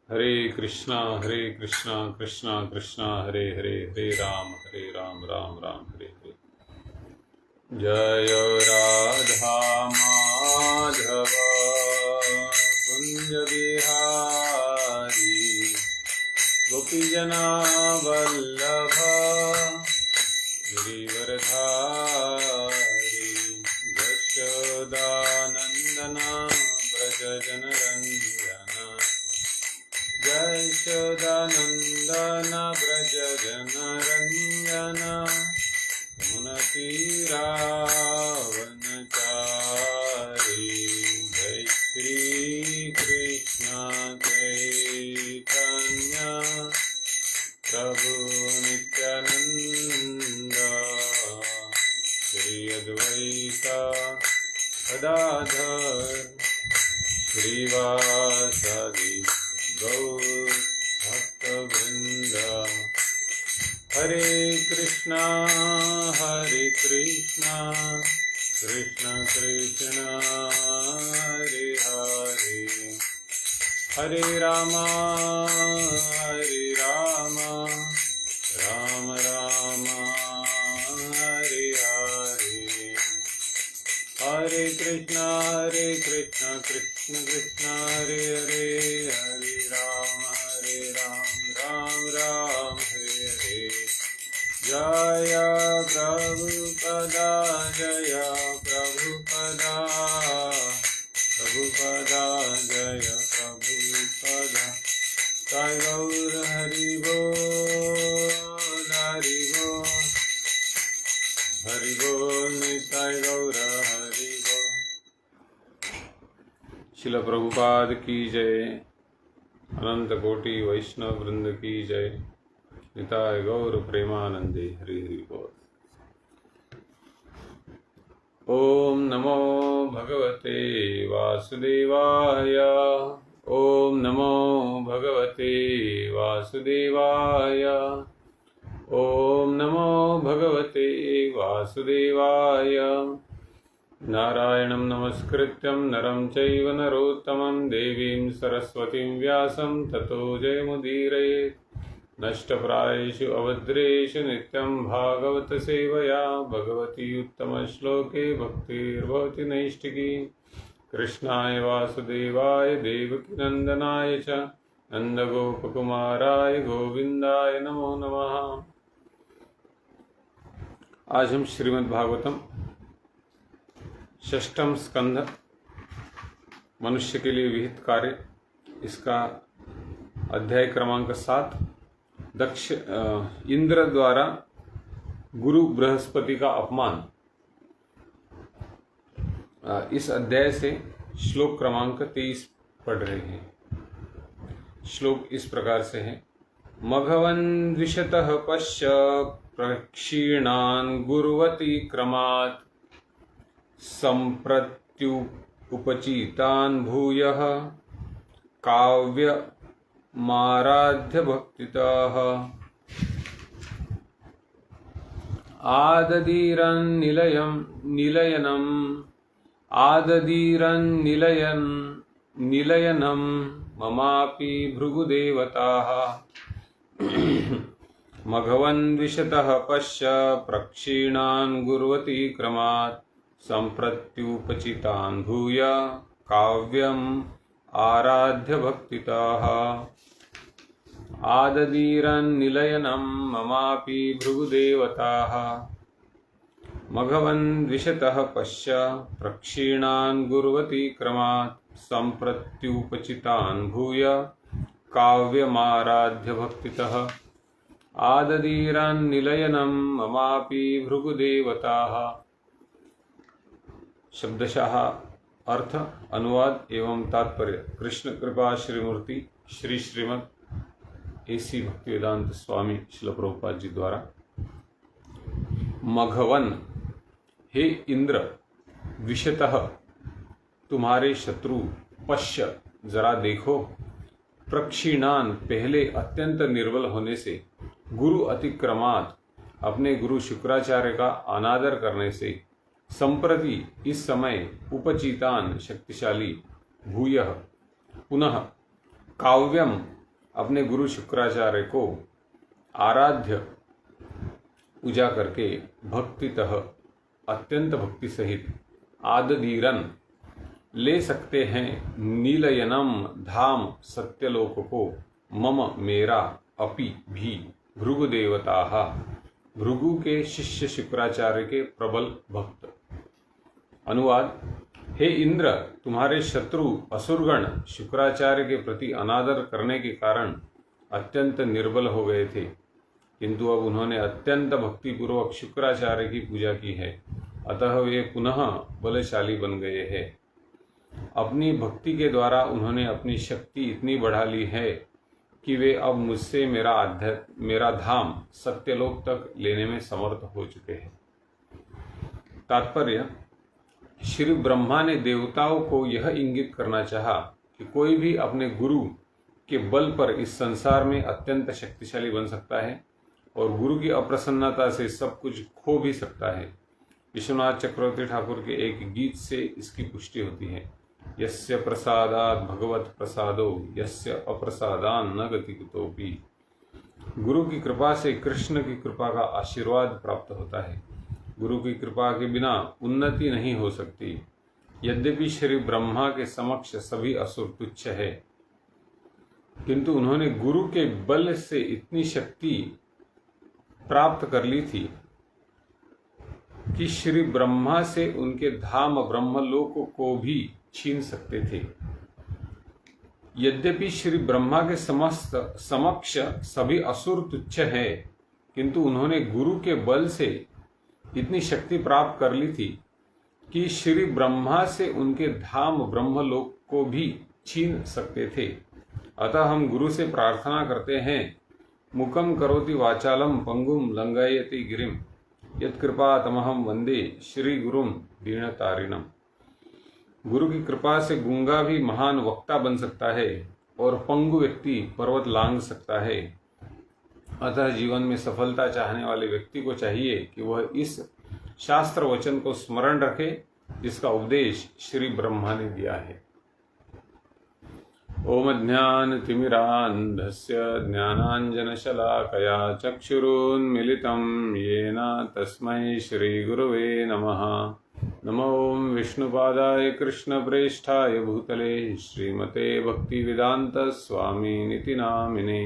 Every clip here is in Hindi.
हरे कृष्णा कृष्णा कृष्णा हरे हरे, हरे राम राम राम हरे हरे। जय राधा माधव कुंज बिहारी, गोपीजना वल्लभ गिरिवरधारी, यशोदानंदना व्रज जनरंजना, यशोदानंदन व्रज जनरंजन, मुनतीरावनचारी। जय श्री कृष्ण चैतन्य प्रभु नित्यानंद, श्री अद्वैत गदाधर श्रीवासादि गौर भक्तवृंद। हरे कृष्णा कृष्ण कृष्ण हरे हरे, हरे राम राम राम हरे हरे, हरे कृष्णा कृष्ण कृष्ण हरे हरे, हरे राम राम राम हरे हरे। जय प्रभुपदा जय प्रभुपदा, प्रभुपदा जय प्रभुपदा। जय गौर हरि बोल हरि बोल, हरि बोल निताय गौर हरि बोल। शिल प्रभुपाद की जय, अनंत कोटि वैष्णव वृंद की जय, निताय गौर प्रेमानंदे हरि हरि बोल। ओम नमो भगवते वासुदेवाय, ओम नमो भगवते वासुदेवाय, ओम नमो भगवते वासुदेवाय। नारायणं नमस्कृत्यं नरं चैव नरोत्तमं, देवीं सरस्वतीं व्यासं ततो जयमुदीरयेत्। नष्टप्रायेषु अभद्रेषु नित्यं भागवत सेवया, भगवती उत्तमश्लोके भक्तिर्भवति नैष्टिकी। कृष्णाय वासुदेवाय देवकीनन्दनाय च नन्दगोपकुमाराय गोविन्दाय नमो नमः। आज हम श्रीमद् भागवतम षष्ठम स्कंध मनुष्य के लिए विहित कार्य, इसका अध्याय क्रमांक 7, दक्ष इंद्र द्वारा गुरु बृहस्पति का अपमान, इस अध्याय से श्लोक क्रमांक 23 पढ़ रहे हैं। श्लोक इस प्रकार से है। मघवन् द्विषतः पश्य प्रक्षीणान् गुरुवती क्रमात्, सम्प्रत्युपचितान् भूयः काव्यमाराध्य भक्तितः। निलयनं ममापि भृगुदेवताः। मघवन् द्विषतः पश्य प्रक्षीणान् गुरुवती क्रमात्, सम्प्रत्युपचितान् भूय काव्यम् आराध्य भक्तितः। आददीरन्निलयनं ममापि भृगुदेवताः। मघवन् द्विषतः पश्य प्रक्षीणान् गुरुवती क्रमात्, सम्प्रत्युपचितान् भूय काव्यमाराध्य भक्तितः। आददीरन्निलयनं ममापि भृगुदेवताः। शब्दशः अर्थ, अनुवाद एवं तात्पर्य कृष्ण कृपा श्रीमूर्ति श्री श्रीमद् एसी भक्तिवेदांत स्वामी श्रील प्रभुपाद जी द्वारा। मघवन, हे इंद्र, द्विषतः तुम्हारे शत्रु, पश्य जरा देखो, प्रक्षीणान पहले अत्यंत निर्बल होने से, गुरु अतिक्रमात अपने गुरु शुक्राचार्य का अनादर करने से, संप्रति इस समय उपचितान शक्तिशाली, भूयः पुनः, काव्यम अपने गुरु शुक्राचार्य को आराध्य पूजा करके भक्तितः अत्यंत भक्ति सहित आददीरन ले सकते हैं नीलयनम धाम सत्यलोक को मम मेरा अपि भी भृगु देवता भृगु के शिष्य शुक्राचार्य के प्रबल भक्त। अनुवाद: हे इंद्र, तुम्हारे शत्रु असुरगण शुक्राचार्य के प्रति अनादर करने के कारण अत्यंत निर्बल हो गए थे, किंतु अब उन्होंने अत्यंत भक्तिपूर्वक शुक्राचार्य की पूजा की है, अतः वे पुनः बलशाली बन गए हैं। अपनी भक्ति के द्वारा उन्होंने अपनी शक्ति इतनी बढ़ा ली है कि वे अब मुझसे मेरा धाम सत्यलोक तक लेने में समर्थ हो चुके हैं। तात्पर्य: श्री ब्रह्मा ने देवताओं को यह इंगित करना चाहा कि कोई भी अपने गुरु के बल पर इस संसार में अत्यंत शक्तिशाली बन सकता है और गुरु की अप्रसन्नता से सब कुछ खो भी सकता है। विश्वनाथ चक्रवर्ती ठाकुर के एक गीत से इसकी पुष्टि होती है। यस्य प्रसादात् भगवत प्रसादो यस्य अप्रसादान् न गति कुतोपि। गुरु की कृपा से कृष्ण की कृपा का आशीर्वाद प्राप्त होता है। गुरु की कृपा के बिना उन्नति नहीं हो सकती। यद्यपि श्री ब्रह्मा के समक्ष सभी असुर तुच्छ है, किंतु उन्होंने गुरु के बल से इतनी शक्ति प्राप्त कर ली थी कि श्री ब्रह्मा से उनके धाम ब्रह्मलोक को भी छीन सकते थे। यद्यपि श्री ब्रह्मा के समक्ष सभी असुर तुच्छ है, किंतु उन्होंने गुरु के बल से इतनी शक्ति प्राप्त कर ली थी कि श्री ब्रह्मा से उनके धाम ब्रह्मलोक को भी छीन सकते थे। अतः हम गुरु से प्रार्थना करते हैं, मुकम करोति वाचालम पंगुम लंघयति गिरिम यत्कृपा तमहम वंदे श्री गुरुम दीनतारिणम। गुरु की कृपा से गूंगा भी महान वक्ता बन सकता है और पंगु व्यक्ति पर्वत लांघ सकता है। अतः जीवन में सफलता चाहने वाले व्यक्ति को चाहिए कि वह इस शास्त्र वचन को स्मरण रखे जिसका उपदेश श्री ब्रह्मा ने दिया है। ओम ज्ञानतिमिरान्धस्य ज्ञानाञ्जनशलाकया चक्षुरुन्मीलितं येन तस्मै श्रीगुरवे नमः। नमो विष्णुपादाय कृष्णप्रेष्ठाय भूतले श्रीमते भक्तिवेदांत स्वामिनिति नामिने।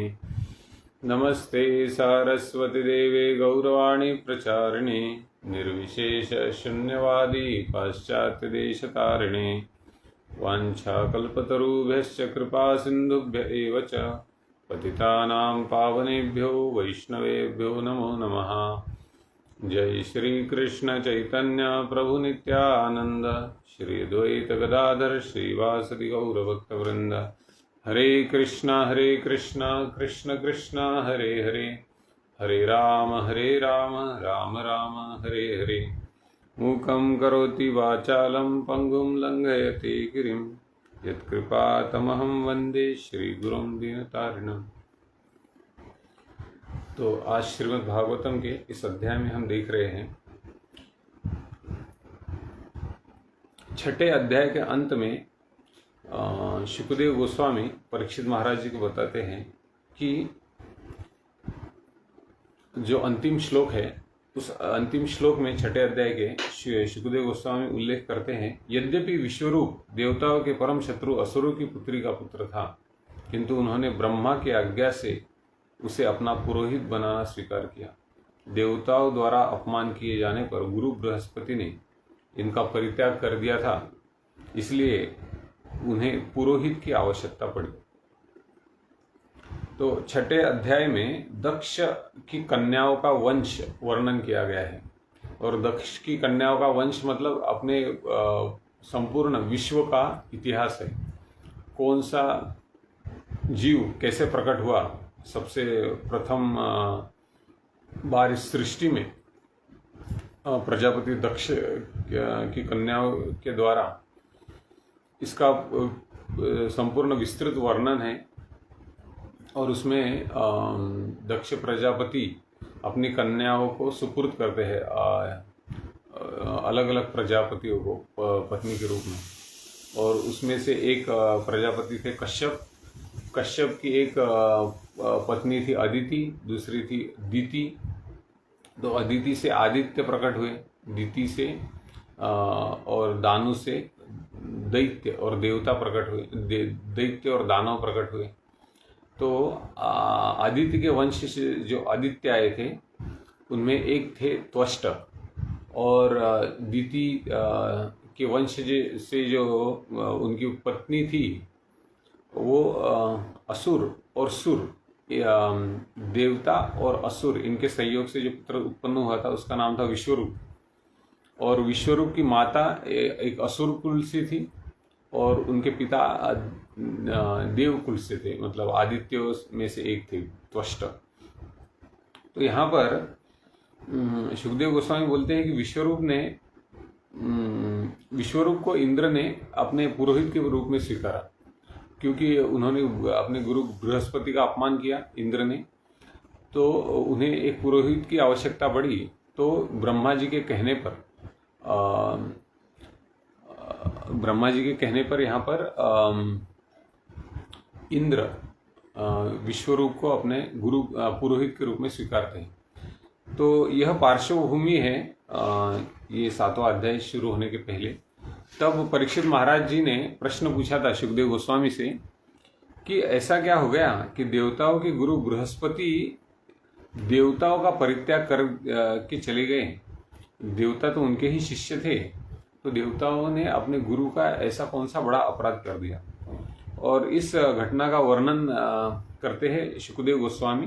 नमस्ते सारस्वती देवे गौरवाणी प्रचारिणे निर्विशेष शून्यवादी पाश्चात्य देशतारिणे। वाञ्छाकल्पतरुभ्यश्च कृपा सिन्धुभ्य एव च पतितानां पावनेभ्यो वैष्णवेभ्यो नमो नमः। जय श्री कृष्ण चैतन्य प्रभु नित्यानंद श्री द्वैत गदाधर श्रीवासदि गौरभक्तवृंद। हरे कृष्णा कृष्ण कृष्णा हरे हरे, हरे राम राम राम हरे हरे। मूकं करोति वाचालं पंगुं लंघयति गिरिं यत्कृपा तमहं वंदे श्रीगुरुं दीनतारिणम्। तो आज श्रीमद् भागवतम के इस अध्याय में हम देख रहे हैं, छठे अध्याय के अंत में शुकदेव गोस्वामी परीक्षित महाराज जी को बताते हैं कि जो अंतिम श्लोक है, उस अंतिम श्लोक में छठे अध्याय के शुकदेव गोस्वामी उल्लेख करते हैं, यद्यपि विश्वरूप देवताओं के परम शत्रु असुरों की पुत्री का पुत्र था, किंतु उन्होंने ब्रह्मा की आज्ञा से उसे अपना पुरोहित बनाना स्वीकार किया। देवताओं द्वारा अपमान किए जाने पर गुरु बृहस्पति ने इनका परित्याग कर दिया था, इसलिए उन्हें पुरोहित की आवश्यकता पड़ी। तो छठे अध्याय में दक्ष की कन्याओं का वंश वर्णन किया गया है, और दक्ष की कन्याओं का वंश मतलब अपने संपूर्ण विश्व का इतिहास है। कौन सा जीव कैसे प्रकट हुआ, सबसे प्रथम बार इस सृष्टि में प्रजापति दक्ष की कन्याओं के द्वारा, इसका संपूर्ण विस्तृत वर्णन है। और उसमें दक्ष प्रजापति अपनी कन्याओं को सुपुर्द करते हैं अलग अलग प्रजापतियों को पत्नी के रूप में, और उसमें से एक प्रजापति थे कश्यप, कश्यप की एक पत्नी थी अदिति, दूसरी थी दीति। तो अदिति से आदित्य प्रकट हुए, दीति से और दानु से दैत्य और देवता प्रकट हुए, दैत्य और दानव प्रकट हुए। तो आदित्य के वंश से जो आदित्य आए थे उनमें एक थे त्वष्ट, और दीति के वंश से जो उनकी पत्नी थी वो असुर और सुर, देवता और असुर इनके संयोग से जो पुत्र उत्पन्न हुआ था उसका नाम था विश्वरूप। और विश्वरूप की माता एक असुर कुल से थी और उनके पिता देव कुल से थे, मतलब आदित्यों में से एक थे त्वष्ट। तो यहाँ पर सुखदेव गोस्वामी बोलते हैं कि विश्वरूप को इंद्र ने अपने पुरोहित के रूप में स्वीकारा, क्योंकि उन्होंने अपने गुरु बृहस्पति का अपमान किया इंद्र ने, तो उन्हें एक पुरोहित की आवश्यकता पड़ी। तो ब्रह्मा जी के कहने पर यहाँ पर इंद्र विश्वरूप को अपने गुरु पुरोहित के रूप में स्वीकारते हैं। तो यह पार्श्वभूमि है ये 7वां अध्याय शुरू होने के पहले। तब परीक्षित महाराज जी ने प्रश्न पूछा था सुखदेव गोस्वामी से कि ऐसा क्या हो गया कि देवताओं के गुरु बृहस्पति देवताओं का परित्याग कर के चले गए। देवता तो उनके ही शिष्य थे, तो देवताओं ने अपने गुरु का ऐसा कौन सा बड़ा अपराध कर दिया। और इस घटना का वर्णन करते हैं सुखदेव गोस्वामी।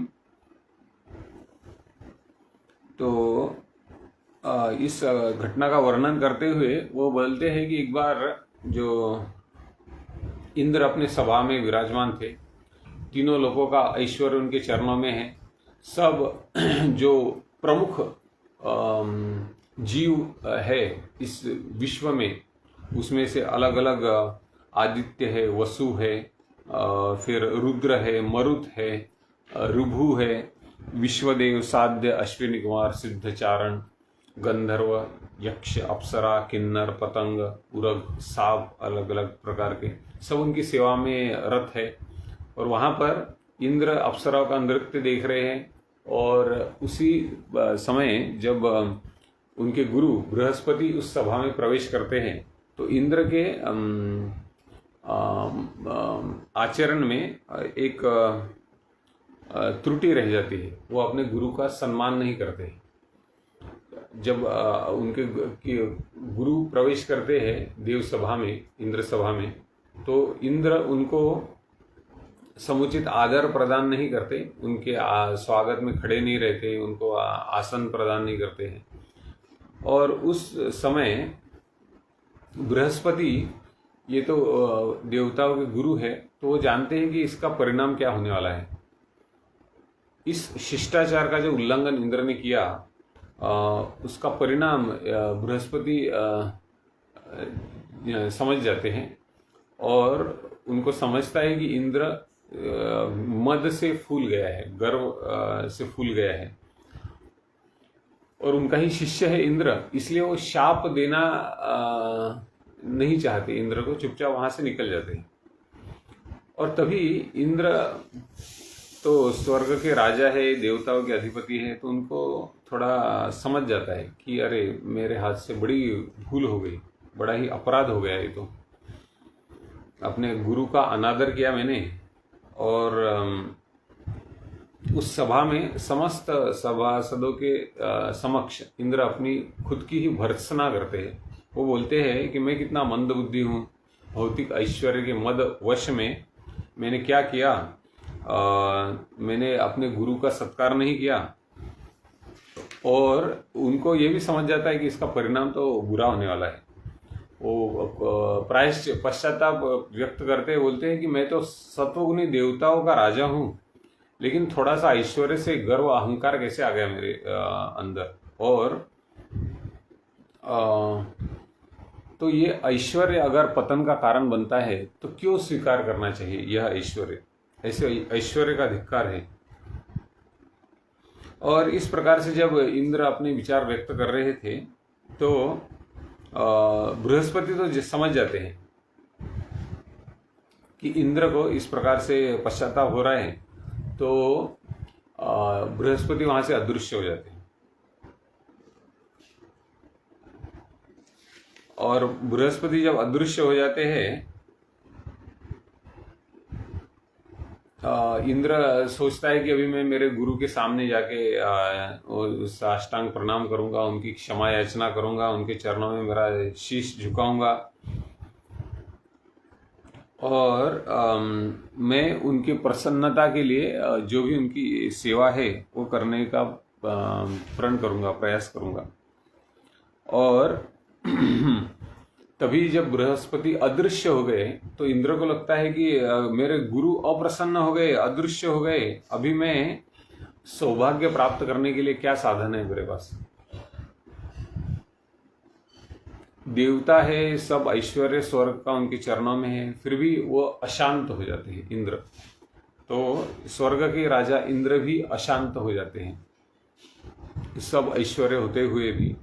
तो इस घटना का वर्णन करते हुए वो बोलते हैं कि एक बार जो इंद्र अपने सभा में विराजमान थे, तीनों लोगों का ऐश्वर्य उनके चरणों में है। सब जो प्रमुख जीव है इस विश्व में, उसमें से अलग अलग आदित्य है, वसु है, फिर रुद्र है, मरुत है, ऋभु है, विश्वदेव, साध्य, अश्विनी कुमार, सिद्धचारण, गंधर्व, यक्ष, अप्सरा, किन्नर, पतंग, उरग, सांप, अलग अलग प्रकार के सब उनकी सेवा में रत है। और वहाँ पर इंद्र अप्सराओं का नृत्य देख रहे हैं। और उसी समय जब उनके गुरु बृहस्पति उस सभा में प्रवेश करते हैं तो इंद्र के आचरण में एक त्रुटि रह जाती है। वो अपने गुरु का सम्मान नहीं करते। जब उनके गुरु प्रवेश करते हैं देव सभा में, इंद्र सभा में, तो इंद्र उनको समुचित आदर प्रदान नहीं करते, उनके स्वागत में खड़े नहीं रहते, उनको आसन प्रदान नहीं करते हैं। और उस समय बृहस्पति, ये तो देवताओं के गुरु है, तो वो जानते हैं कि इसका परिणाम क्या होने वाला है। इस शिष्टाचार का जो उल्लंघन इंद्र ने किया, उसका परिणाम बृहस्पति समझ जाते हैं। और उनको समझता है कि इंद्र मद से फूल गया है, गर्व से फूल गया है, और उनका ही शिष्य है इंद्र, इसलिए वो शाप देना नहीं चाहते इंद्र को, चुपचाप वहां से निकल जाते हैं। और तभी इंद्र तो स्वर्ग के राजा है, देवताओं के अधिपति है, तो उनको थोड़ा समझ जाता है कि अरे मेरे हाथ से बड़ी भूल हो गई, बड़ा ही अपराध हो गया। ये तो अपने गुरु का अनादर किया मैंने। और उस सभा में समस्त सभासदों के समक्ष इंद्र अपनी खुद की ही भर्त्सना करते हैं। वो बोलते हैं कि मैं कितना मंद बुद्धि हूँ, भौतिक ऐश्वर्य के मद वश में मैंने क्या किया, मैंने अपने गुरु का सत्कार नहीं किया। और उनको ये भी समझ जाता है कि इसका परिणाम तो बुरा होने वाला है। वो प्रायश्चित पश्चाताप व्यक्त करते बोलते हैं कि मैं तो सत्वगुणी देवताओं का राजा हूँ, लेकिन थोड़ा सा ऐश्वर्य से गर्व अहंकार कैसे आ गया मेरे अंदर। और तो ये ऐश्वर्य अगर पतन का कारण बनता है तो क्यों स्वीकार करना चाहिए यह ऐश्वर्य, ऐसे ऐश्वर्य का धिक्कार है। और इस प्रकार से जब इंद्र अपने विचार व्यक्त कर रहे थे तो बृहस्पति तो समझ जाते हैं कि इंद्र को इस प्रकार से पश्चाताप हो रहा है, तो बृहस्पति वहां से अदृश्य हो जाते हैं। और बृहस्पति जब अदृश्य हो जाते हैं, इंद्र सोचता है कि अभी मैं मेरे गुरु के सामने जाके साष्टांग प्रणाम करूंगा, उनकी क्षमा याचना करूंगा, उनके चरणों में मेरा शीश झुकाऊंगा और मैं उनकी प्रसन्नता के लिए जो भी उनकी सेवा है वो करने का प्रण करूंगा, प्रयास करूंगा। और तभी जब बृहस्पति अदृश्य हो गए तो इंद्र को लगता है कि मेरे गुरु अप्रसन्न हो गए, अदृश्य हो गए, अभी मैं सौभाग्य प्राप्त करने के लिए क्या साधन है मेरे पास। देवता है, सब ऐश्वर्य स्वर्ग का उनके चरणों में है, फिर भी वो अशांत हो जाते हैं इंद्र। तो स्वर्ग के राजा इंद्र भी अशांत हो जाते हैं सब ऐश्वर्य होते हुए भी।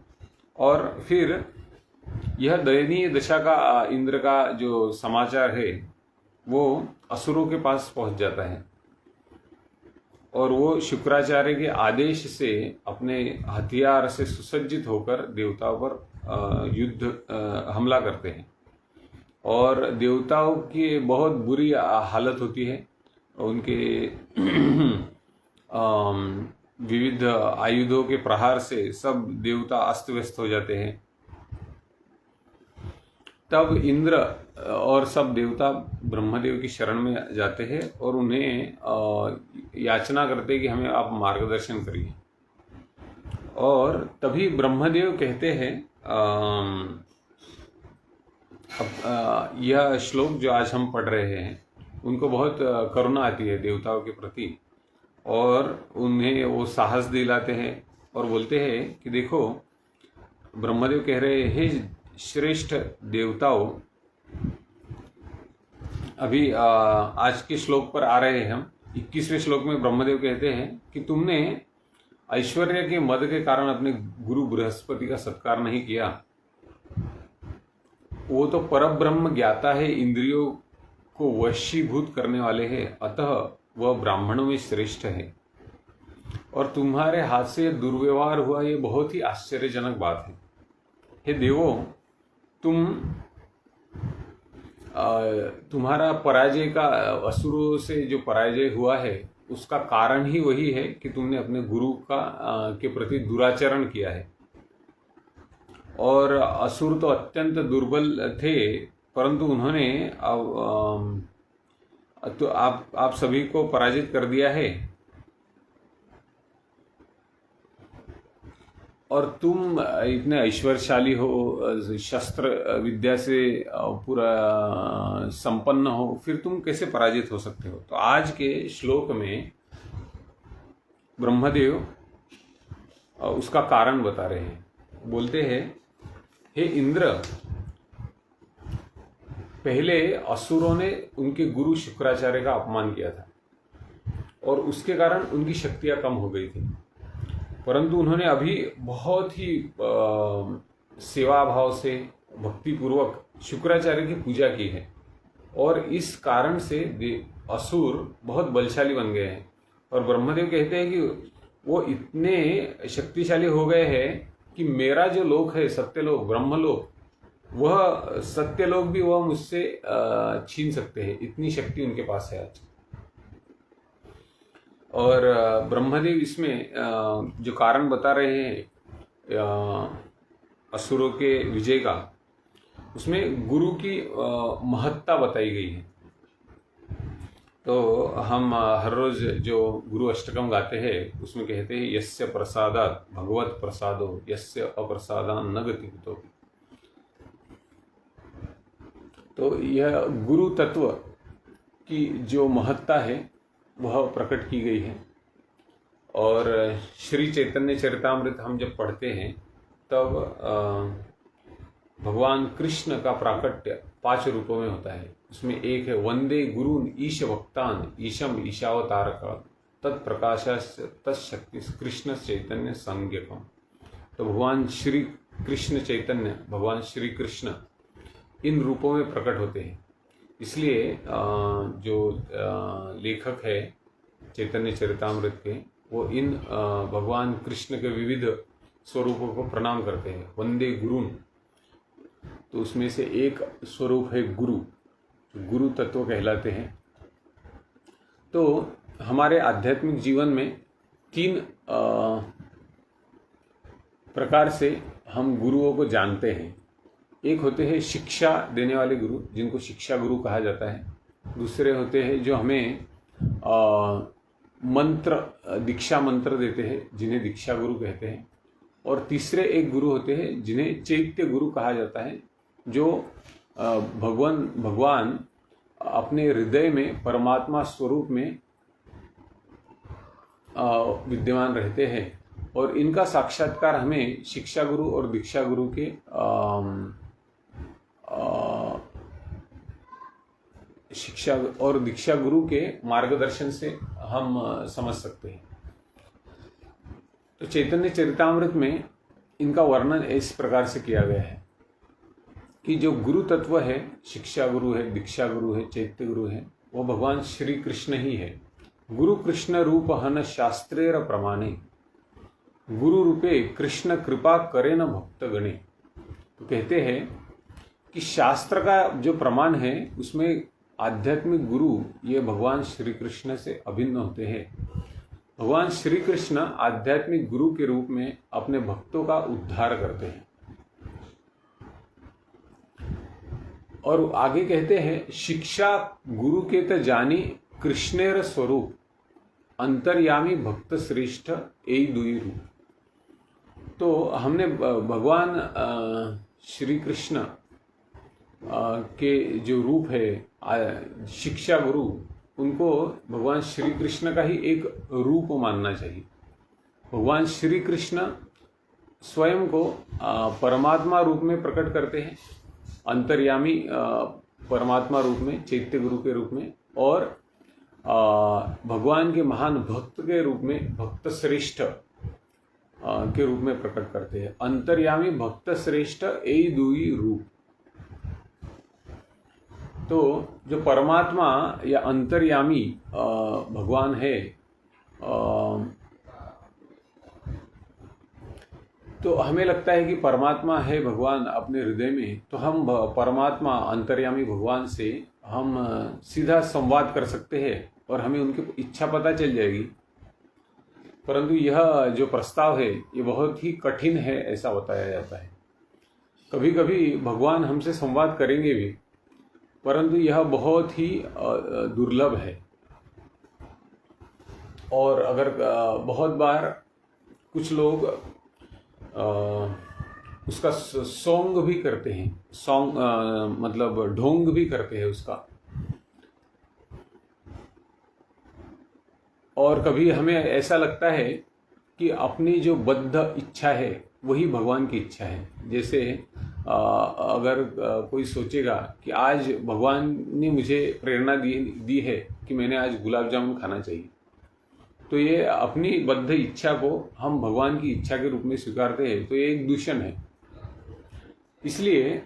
और फिर यह दयनीय दशा का इंद्र का जो समाचार है वो असुरों के पास पहुंच जाता है और वो शुक्राचार्य के आदेश से अपने हथियार से सुसज्जित होकर देवताओं पर हमला करते हैं। और देवताओं की बहुत बुरी हालत होती है, उनके विविध आयुधों के प्रहार से सब देवता अस्त व्यस्त हो जाते हैं। तब इंद्र और सब देवता ब्रह्मदेव की शरण में जाते हैं और उन्हें याचना करते हैं कि हमें आप मार्गदर्शन करिए। और तभी ब्रह्मदेव कहते हैं, यह श्लोक जो आज हम पढ़ रहे हैं उनको बहुत करुणा आती है देवताओं के प्रति और उन्हें वो साहस दिलाते हैं और बोलते हैं कि देखो, ब्रह्मदेव कह रहे हैं, हे श्रेष्ठ देवताओं, अभी आज के श्लोक पर आ रहे हैं हम। 21वें श्लोक में ब्रह्मदेव कहते हैं कि तुमने ऐश्वर्य के मद के कारण अपने गुरु बृहस्पति का सत्कार नहीं किया। वो तो परब्रह्म ज्ञाता है, इंद्रियों को वशीभूत करने वाले हैं, अतः वह ब्राह्मणों में श्रेष्ठ है। और तुम्हारे हाथ से दुर्व्यवहार हुआ, ये बहुत ही आश्चर्यजनक बात है। हे देवों, तुम्हारा पराजय का, असुरों से जो पराजय हुआ है उसका कारण ही वही है कि तुमने अपने गुरु के प्रति दुराचरण किया है। और असुर तो अत्यंत दुर्बल थे, परंतु उन्होंने तो आप सभी को पराजित कर दिया है। और तुम इतने ऐश्वर्यशाली हो, शस्त्र विद्या से पूरा संपन्न हो, फिर तुम कैसे पराजित हो सकते हो। तो आज के श्लोक में ब्रह्मदेव उसका कारण बता रहे हैं। बोलते हैं, हे इंद्र, पहले असुरों ने उनके गुरु शुक्राचार्य का अपमान किया था और उसके कारण उनकी शक्तियां कम हो गई थी, परंतु उन्होंने अभी बहुत ही सेवा भाव से भक्तिपूर्वक शुक्राचार्य की पूजा की है और इस कारण से असुर बहुत बलशाली बन गए हैं। और ब्रह्मदेव कहते हैं कि वो इतने शक्तिशाली हो गए हैं कि मेरा जो लोक है, सत्यलोक, ब्रह्मलोक, वह सत्यलोक भी वह मुझसे छीन सकते हैं, इतनी शक्ति उनके पास है आज। और ब्रह्मदेव इसमें जो कारण बता रहे हैं असुरों के विजय का, उसमें गुरु की महत्ता बताई गई है। तो हम हर रोज जो गुरु अष्टकम गाते हैं उसमें कहते हैं, यस्य प्रसादात् भगवत प्रसादो यस्य अप्रसादान् न गति कुतो। तो यह गुरु तत्व की जो महत्ता है वह प्रकट की गई है। और श्री चैतन्य चरितामृत हम जब पढ़ते हैं तब भगवान कृष्ण का प्राकट्य 5 रूपों में होता है। उसमें एक है, वंदे गुरुन ईश भक्तान ईशम ईशावतारक तत्प्रकाश तत्शक्ति कृष्ण चैतन्य संज्ञकम। तो भगवान श्री कृष्ण चैतन्य, भगवान श्री कृष्ण इन रूपों में प्रकट होते हैं। इसलिए जो लेखक है चैतन्य चरितामृत के, वो इन भगवान कृष्ण के विविध स्वरूपों को प्रणाम करते हैं, वंदे गुरुन। तो उसमें से एक स्वरूप है गुरु, गुरु तत्व कहलाते हैं। तो हमारे आध्यात्मिक जीवन में 3 प्रकार से हम गुरुओं को जानते हैं। एक होते हैं शिक्षा देने वाले गुरु, जिनको शिक्षा गुरु कहा जाता है। दूसरे होते हैं जो हमें मंत्र, दीक्षा मंत्र देते हैं, जिन्हें दीक्षा गुरु कहते हैं। और तीसरे एक गुरु होते हैं जिन्हें चैत्य गुरु कहा जाता है, जो भगवान अपने हृदय में परमात्मा स्वरूप में विद्यमान रहते हैं। और इनका साक्षात्कार हमें शिक्षा गुरु और दीक्षा गुरु के शिक्षा और दीक्षा गुरु के मार्गदर्शन से हम समझ सकते हैं। तो चैतन्य चरितामृत में इनका वर्णन इस प्रकार से किया गया है कि जो गुरु तत्व है, शिक्षा गुरु है, दीक्षा गुरु है, चैत्य गुरु है, वो भगवान श्री कृष्ण ही है। गुरु कृष्ण रूप हन शास्त्रेर प्रमाणे, गुरु रूपे कृष्ण कृपा करे न भक्त गणे। तो कहते हैं कि शास्त्र का जो प्रमाण है उसमें आध्यात्मिक गुरु ये भगवान श्री कृष्ण से अभिन्न होते हैं। भगवान श्री कृष्ण आध्यात्मिक गुरु के रूप में अपने भक्तों का उद्धार करते हैं। और आगे कहते हैं, शिक्षा गुरु के त जानी कृष्णेर स्वरूप, अंतर्यामी भक्त श्रेष्ठ एई दुई रूप। तो हमने भगवान श्री कृष्ण के जो रूप है शिक्षा गुरु, उनको भगवान श्री कृष्ण का ही एक रूप मानना चाहिए। भगवान श्री कृष्ण स्वयं को परमात्मा रूप में प्रकट करते हैं, अंतर्यामी परमात्मा रूप में, चैत्य गुरु के रूप में, और भगवान के महान भक्त के रूप में, भक्त श्रेष्ठ के रूप में प्रकट करते हैं। अंतर्यामी भक्त श्रेष्ठ एई दुई रूप। तो जो परमात्मा या अंतर्यामी भगवान है, तो हमें लगता है कि परमात्मा है भगवान अपने हृदय में, तो हम परमात्मा अंतर्यामी भगवान से हम सीधा संवाद कर सकते हैं और हमें उनकी इच्छा पता चल जाएगी। परंतु यह जो प्रस्ताव है ये बहुत ही कठिन है, ऐसा बताया जाता है। कभी कभी भगवान हमसे संवाद करेंगे भी, परंतु यह बहुत ही दुर्लभ है। और अगर बहुत बार कुछ लोग उसका सॉन्ग भी करते हैं, सॉन्ग मतलब ढोंग भी करते हैं उसका। और कभी हमें ऐसा लगता है कि अपनी जो बद्ध इच्छा है वही भगवान की इच्छा है। जैसे अगर कोई सोचेगा कि आज भगवान ने मुझे प्रेरणा दी है कि मैंने आज गुलाब जामुन खाना चाहिए, तो ये अपनी बद्ध इच्छा को हम भगवान की इच्छा के रूप में स्वीकारते हैं, तो ये एक दूषण है। इसलिए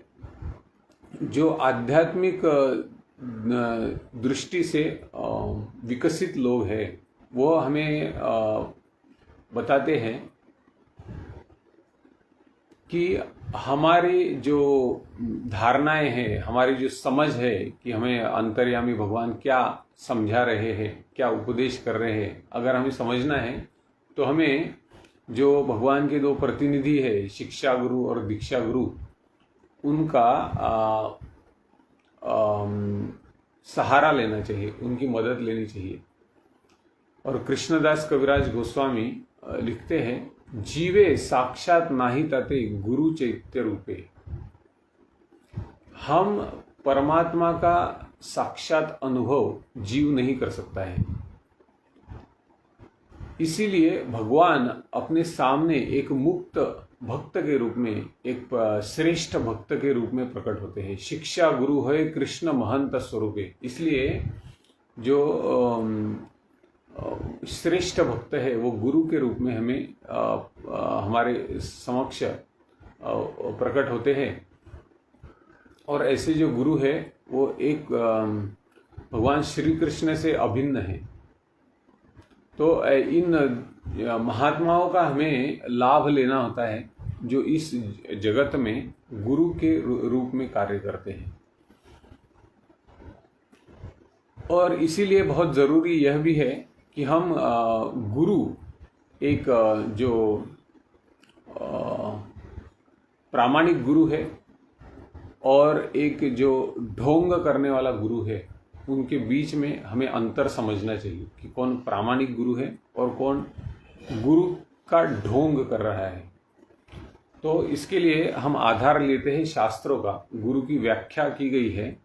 जो आध्यात्मिक दृष्टि से विकसित लोग हैं वो हमें बताते हैं कि हमारी जो धारणाएं हैं, हमारी जो समझ है कि हमें अंतर्यामी भगवान क्या समझा रहे हैं, क्या उपदेश कर रहे हैं, अगर हमें समझना है तो हमें जो भगवान के 2 प्रतिनिधि है, शिक्षा गुरु और दीक्षा गुरु, उनका सहारा लेना चाहिए, उनकी मदद लेनी चाहिए। और कृष्णदास कविराज गोस्वामी लिखते हैं, जीवे साक्षात नाही ताते गुरु चैत्य रूपे। हम परमात्मा का साक्षात अनुभव जीव नहीं कर सकता है, इसीलिए भगवान अपने सामने एक मुक्त भक्त के रूप में, एक श्रेष्ठ भक्त के रूप में प्रकट होते हैं। शिक्षा गुरु है कृष्ण महंत स्वरूपे। इसलिए जो श्रेष्ठ भक्त है वो गुरु के रूप में हमें हमारे समक्ष प्रकट होते हैं। और ऐसे जो गुरु है वो एक भगवान श्री कृष्ण से अभिन्न है। तो इन महात्माओं का हमें लाभ लेना होता है जो इस जगत में गुरु के रूप में कार्य करते हैं। और इसीलिए बहुत ज़रूरी यह भी है कि हम गुरु एक जो प्रामाणिक गुरु है और एक जो ढोंग करने वाला गुरु है, उनके बीच में हमें अंतर समझना चाहिए कि कौन प्रामाणिक गुरु है और कौन गुरु का ढोंग कर रहा है। तो इसके लिए हम आधार लेते हैं शास्त्रों का। गुरु की व्याख्या की गई है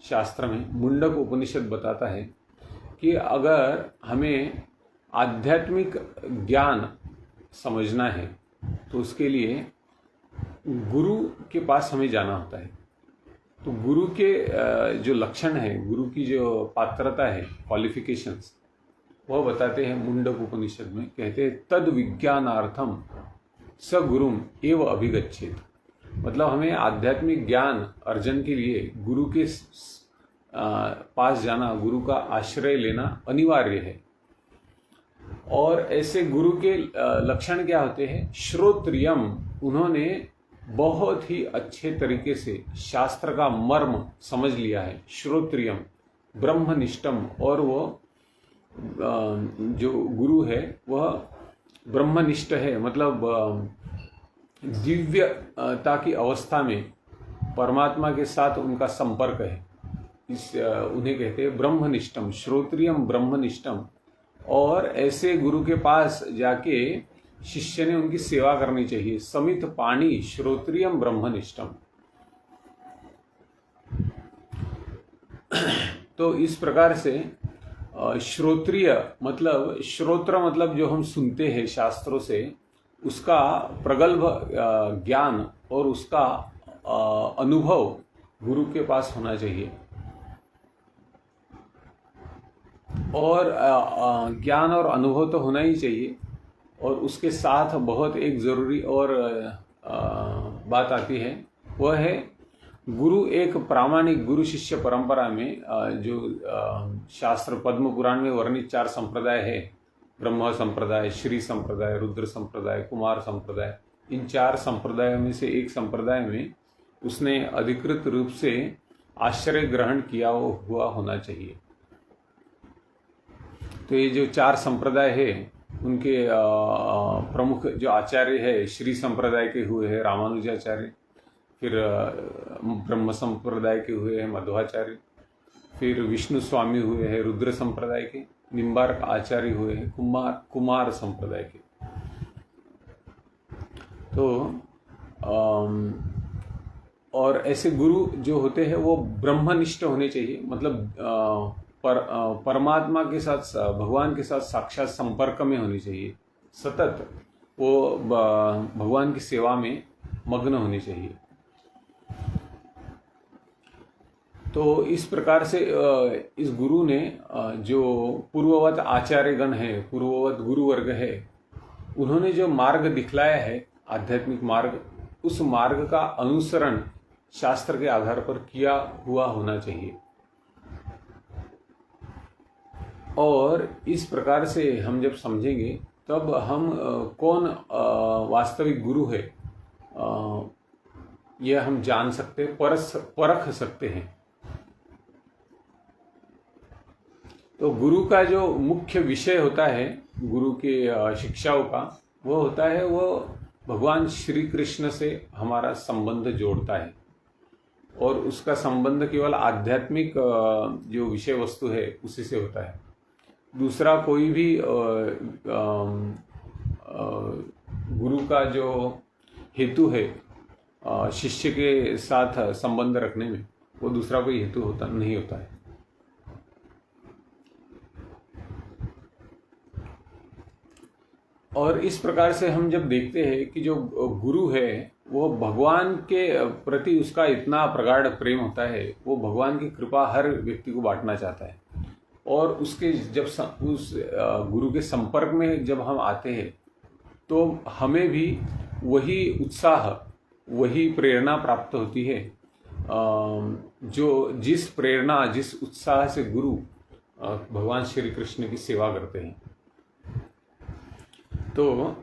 शास्त्र में। मुंडक उपनिषद बताता है कि अगर हमें आध्यात्मिक ज्ञान समझना है तो उसके लिए गुरु के पास हमें जाना होता है। तो गुरु के जो लक्षण है, गुरु की जो पात्रता है, क्वालिफिकेशंस, वह बताते हैं मुंडक उपनिषद में। कहते हैं तद विज्ञानार्थम स गुरुम एव अभिगच्छेत। मतलब हमें आध्यात्मिक ज्ञान अर्जन के लिए गुरु के पास जाना, गुरु का आश्रय लेना अनिवार्य है। और ऐसे गुरु के लक्षण क्या होते हैं? श्रोत्रियम, उन्होंने बहुत ही अच्छे तरीके से शास्त्र का मर्म समझ लिया है। श्रोत्रियम, ब्रह्मनिष्ठम, और वो जो गुरु है वह ब्रह्मनिष्ठ है, मतलब दिव्यता की अवस्था में परमात्मा के साथ उनका संपर्क है। उन्हें कहते हैं ब्रह्मनिष्ठम, श्रोत्रियम ब्रह्मनिष्ठम। और ऐसे गुरु के पास जाके शिष्य ने उनकी सेवा करनी चाहिए। समित पाणी श्रोत्रियम ब्रह्मनिष्ठम। तो इस प्रकार से श्रोत्रिय मतलब, श्रोत्र मतलब जो हम सुनते हैं शास्त्रों से, उसका प्रगल्भ ज्ञान और उसका अनुभव गुरु के पास होना चाहिए। और ज्ञान और अनुभव तो होना ही चाहिए। और उसके साथ बहुत एक ज़रूरी और बात आती है, वह है गुरु एक प्रामाणिक गुरु शिष्य परंपरा में जो शास्त्र पद्म पुराण में वर्णित 4 संप्रदाय है, ब्रह्म संप्रदाय, श्री संप्रदाय, रुद्र संप्रदाय, कुमार संप्रदाय। इन 4 संप्रदायों में से एक संप्रदाय में उसने अधिकृत रूप से आश्रय ग्रहण किया हुआ होना चाहिए। तो ये जो 4 संप्रदाय है, उनके प्रमुख जो आचार्य है, श्री संप्रदाय के हुए हैं रामानुजाचार्य, फिर ब्रह्म संप्रदाय के हुए हैं मध्वाचार्य, फिर विष्णु स्वामी हुए हैं रुद्र संप्रदाय के, निम्बार्क आचार्य हुए हैं कुमार संप्रदाय के। तो और ऐसे गुरु जो होते हैं वो ब्रह्मनिष्ठ होने चाहिए, मतलब परमात्मा के साथ, भगवान के साथ साक्षात संपर्क में होनी चाहिए। सतत वो भगवान की सेवा में मग्न होनी चाहिए। तो इस प्रकार से इस गुरु ने जो पूर्ववत आचार्यगण है, पूर्ववत गुरुवर्ग है, उन्होंने जो मार्ग दिखलाया है, आध्यात्मिक मार्ग, उस मार्ग का अनुसरण शास्त्र के आधार पर किया हुआ होना चाहिए। और इस प्रकार से हम जब समझेंगे तब हम कौन वास्तविक गुरु है यह हम जान सकते, परख सकते हैं। तो गुरु का जो मुख्य विषय होता है गुरु के शिक्षाओं का, वो होता है वो भगवान श्री कृष्ण से हमारा संबंध जोड़ता है। और उसका संबंध केवल आध्यात्मिक जो विषय वस्तु है उसी से होता है। दूसरा कोई भी गुरु का जो हेतु है शिष्य के साथ संबंध रखने में, वो दूसरा कोई हेतु नहीं होता है। और इस प्रकार से हम जब देखते हैं कि जो गुरु है वो भगवान के प्रति उसका इतना प्रगाढ़ प्रेम होता है, वो भगवान की कृपा हर व्यक्ति को बांटना चाहता है। और उसके जब उस गुरु के संपर्क में जब हम आते हैं तो हमें भी वही उत्साह, वही प्रेरणा प्राप्त होती है जो जिस प्रेरणा जिस उत्साह से गुरु भगवान श्री कृष्ण की सेवा करते हैं, तो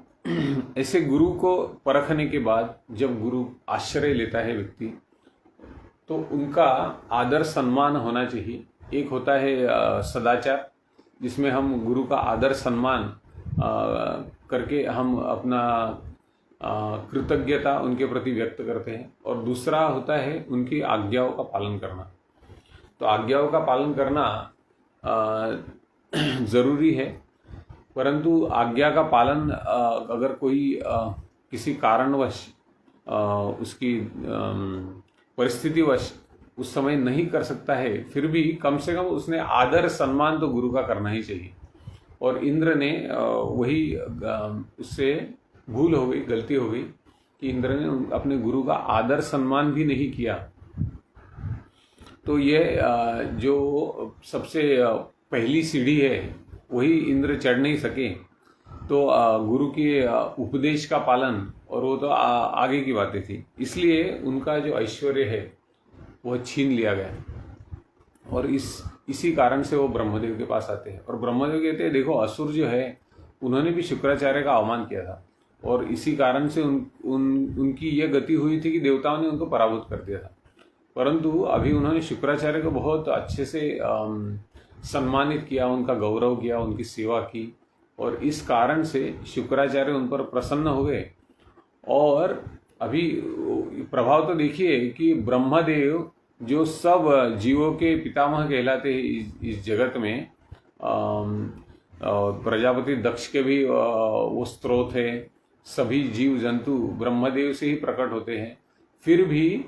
ऐसे गुरु को परखने के बाद जब गुरु आश्रय लेता है व्यक्ति, तो उनका आदर सम्मान होना चाहिए। एक होता है सदाचार, जिसमें हम गुरु का आदर सम्मान करके हम अपना कृतज्ञता उनके प्रति व्यक्त करते हैं, और दूसरा होता है उनकी आज्ञाओं का पालन करना। तो आज्ञाओं का पालन करना ज़रूरी है, परंतु आज्ञा का पालन अगर कोई किसी कारणवश उसकी परिस्थितिवश उस समय नहीं कर सकता है, फिर भी कम से कम उसने आदर सम्मान तो गुरु का करना ही चाहिए। और इंद्र ने वही उससे भूल हो गई, गलती हो गई कि इंद्र ने अपने गुरु का आदर सम्मान भी नहीं किया। तो ये जो सबसे पहली सीढ़ी है वही इंद्र चढ़ नहीं सके, तो गुरु के उपदेश का पालन, और वो तो आगे की बातें थी, इसलिए उनका जो ऐश्वर्य है वह छीन लिया गया। और इसी कारण से वो ब्रह्मदेव के पास आते हैं, और ब्रह्मदेव कहते हैं देखो असुर जो है उन्होंने भी शुक्राचार्य का अवमान किया था, और इसी कारण से उनकी यह गति हुई थी कि देवताओं ने उनको पराभूत कर दिया था। परंतु अभी उन्होंने शुक्राचार्य को बहुत अच्छे से सम्मानित किया, उनका गौरव किया, उनकी सेवा की, और इस कारण से शुक्राचार्य उन पर प्रसन्न हो गए। और अभी प्रभाव तो देखिए कि ब्रह्मदेव जो सब जीवों के पितामह कहलाते हैं इस जगत में, प्रजापति दक्ष के भी वो स्रोत है, सभी जीव जंतु ब्रह्मदेव से ही प्रकट होते हैं, फिर भी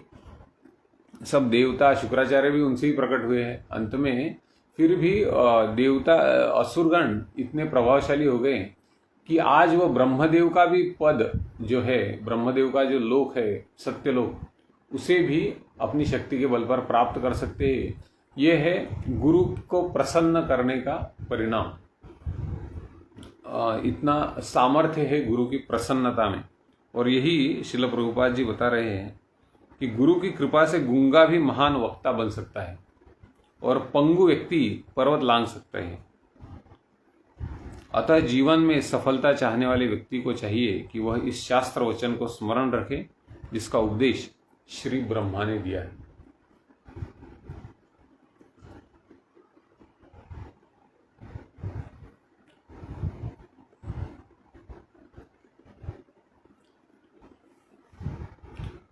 सब देवता, शुक्राचार्य भी उनसे ही प्रकट हुए हैं अंत में, फिर भी देवता असुरगण इतने प्रभावशाली हो गए कि आज वो ब्रह्मदेव का भी पद जो है, ब्रह्मदेव का जो लोक है सत्यलोक, उसे भी अपनी शक्ति के बल पर प्राप्त कर सकते हैं। ये है गुरु को प्रसन्न करने का परिणाम। इतना सामर्थ्य है गुरु की प्रसन्नता में। और यही श्रील प्रभुपाद जी बता रहे हैं कि गुरु की कृपा से गूंगा भी महान वक्ता बन सकता है, और पंगु व्यक्ति पर्वत लांघ सकता है। अतः जीवन में सफलता चाहने वाले व्यक्ति को चाहिए कि वह इस शास्त्र वचन को स्मरण रखे, जिसका उपदेश श्री ब्रह्मा ने दिया है।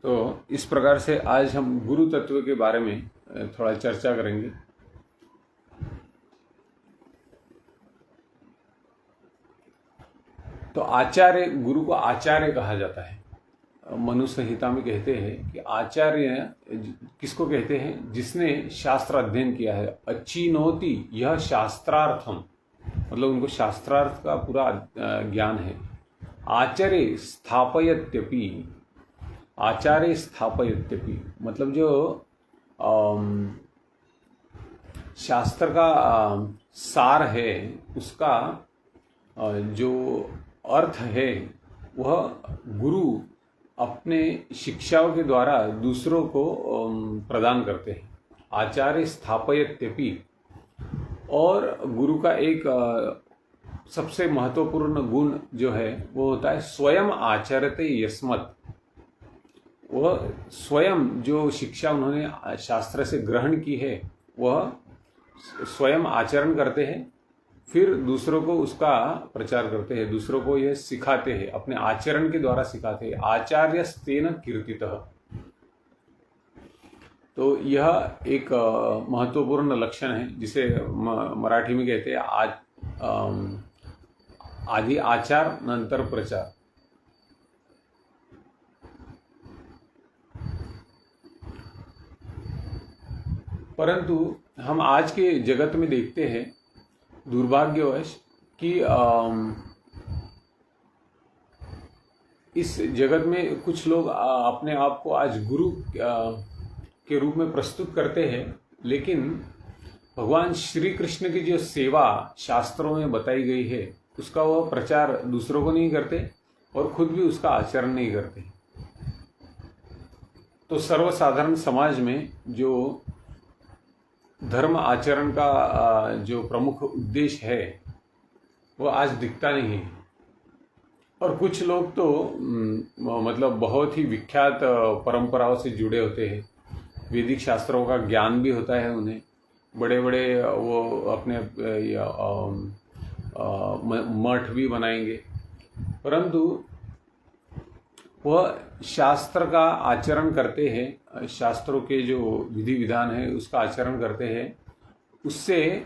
तो इस प्रकार से आज हम गुरु तत्व के बारे में थोड़ा चर्चा करेंगे। तो आचार्य, गुरु को आचार्य कहा जाता है। मनु संहिता में कहते हैं कि आचार्य किसको कहते हैं? जिसने शास्त्र अध्ययन किया है। अचिनोति यह शास्त्रार्थम, मतलब उनको शास्त्रार्थ का पूरा ज्ञान है। आचार्य स्थापयत्यपि, आचार्य स्थापयत्यपि मतलब जो शास्त्र का सार है, उसका जो अर्थ है वह गुरु अपने शिक्षाओं के द्वारा दूसरों को प्रदान करते हैं। आचार्य स्थापयत्यपि। और गुरु का एक सबसे महत्वपूर्ण गुण जो है वो होता है स्वयं आचरते यस्मत्। वह स्वयं जो शिक्षा उन्होंने शास्त्र से ग्रहण की है वह स्वयं आचरण करते हैं, फिर दूसरों को उसका प्रचार करते हैं, दूसरों को यह सिखाते हैं, अपने आचरण के द्वारा सिखाते हैं। आचार्यस्तेन कीर्तितः। तो यह एक महत्वपूर्ण लक्षण है, जिसे मराठी में कहते हैं आदि आचार नंतर प्रचार। परंतु हम आज के जगत में देखते हैं दुर्भाग्यवश कि इस जगत में कुछ लोग अपने आप को आज गुरु के रूप में प्रस्तुत करते हैं, लेकिन भगवान श्री कृष्ण की जो सेवा शास्त्रों में बताई गई है उसका वह प्रचार दूसरों को नहीं करते और खुद भी उसका आचरण नहीं करते। तो सर्वसाधारण समाज में जो धर्म आचरण का जो प्रमुख उद्देश्य है वो आज दिखता नहीं है। और कुछ लोग तो मतलब बहुत ही विख्यात परंपराओं से जुड़े होते हैं, वैदिक शास्त्रों का ज्ञान भी होता है उन्हें, बड़े बड़े वो अपने मठ भी बनाएंगे, परंतु वह शास्त्र का आचरण करते हैं, शास्त्रों के जो विधि विधान है उसका आचरण करते हैं, उससे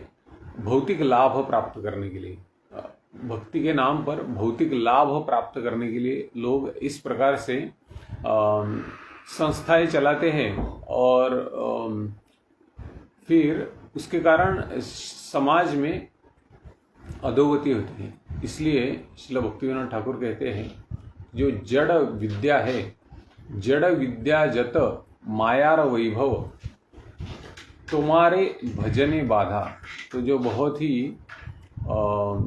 भौतिक लाभ प्राप्त करने के लिए, भक्ति के नाम पर भौतिक लाभ प्राप्त करने के लिए लोग इस प्रकार से संस्थाएं चलाते हैं और फिर उसके कारण समाज में अधोगति होती है। इसलिए श्रील भक्तिविनोद ठाकुर कहते हैं जो जड़ विद्या है, जड़ विद्या जत मायार वैभव तुम्हारे भजने बाधा। तो जो बहुत ही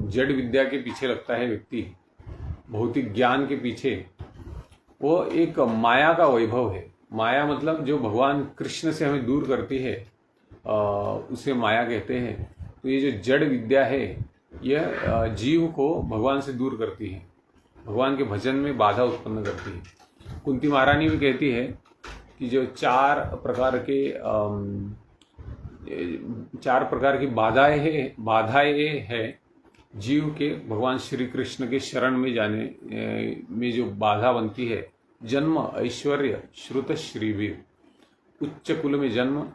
जड़ विद्या के पीछे लगता है व्यक्ति, भौतिक ज्ञान के पीछे, वो एक माया का वैभव है। माया मतलब जो भगवान कृष्ण से हमें दूर करती है उसे माया कहते हैं। तो ये जो जड़ विद्या है यह जीव को भगवान से दूर करती है, भगवान के भजन में बाधा उत्पन्न करती है। कुंती महारानी भी कहती है कि जो चार प्रकार की बाधाएं हैं जीव के भगवान श्री कृष्ण के शरण में जाने में जो बाधा बनती है, जन्म, ऐश्वर्य, श्रुत, श्रीवीर। उच्च कुल में जन्म,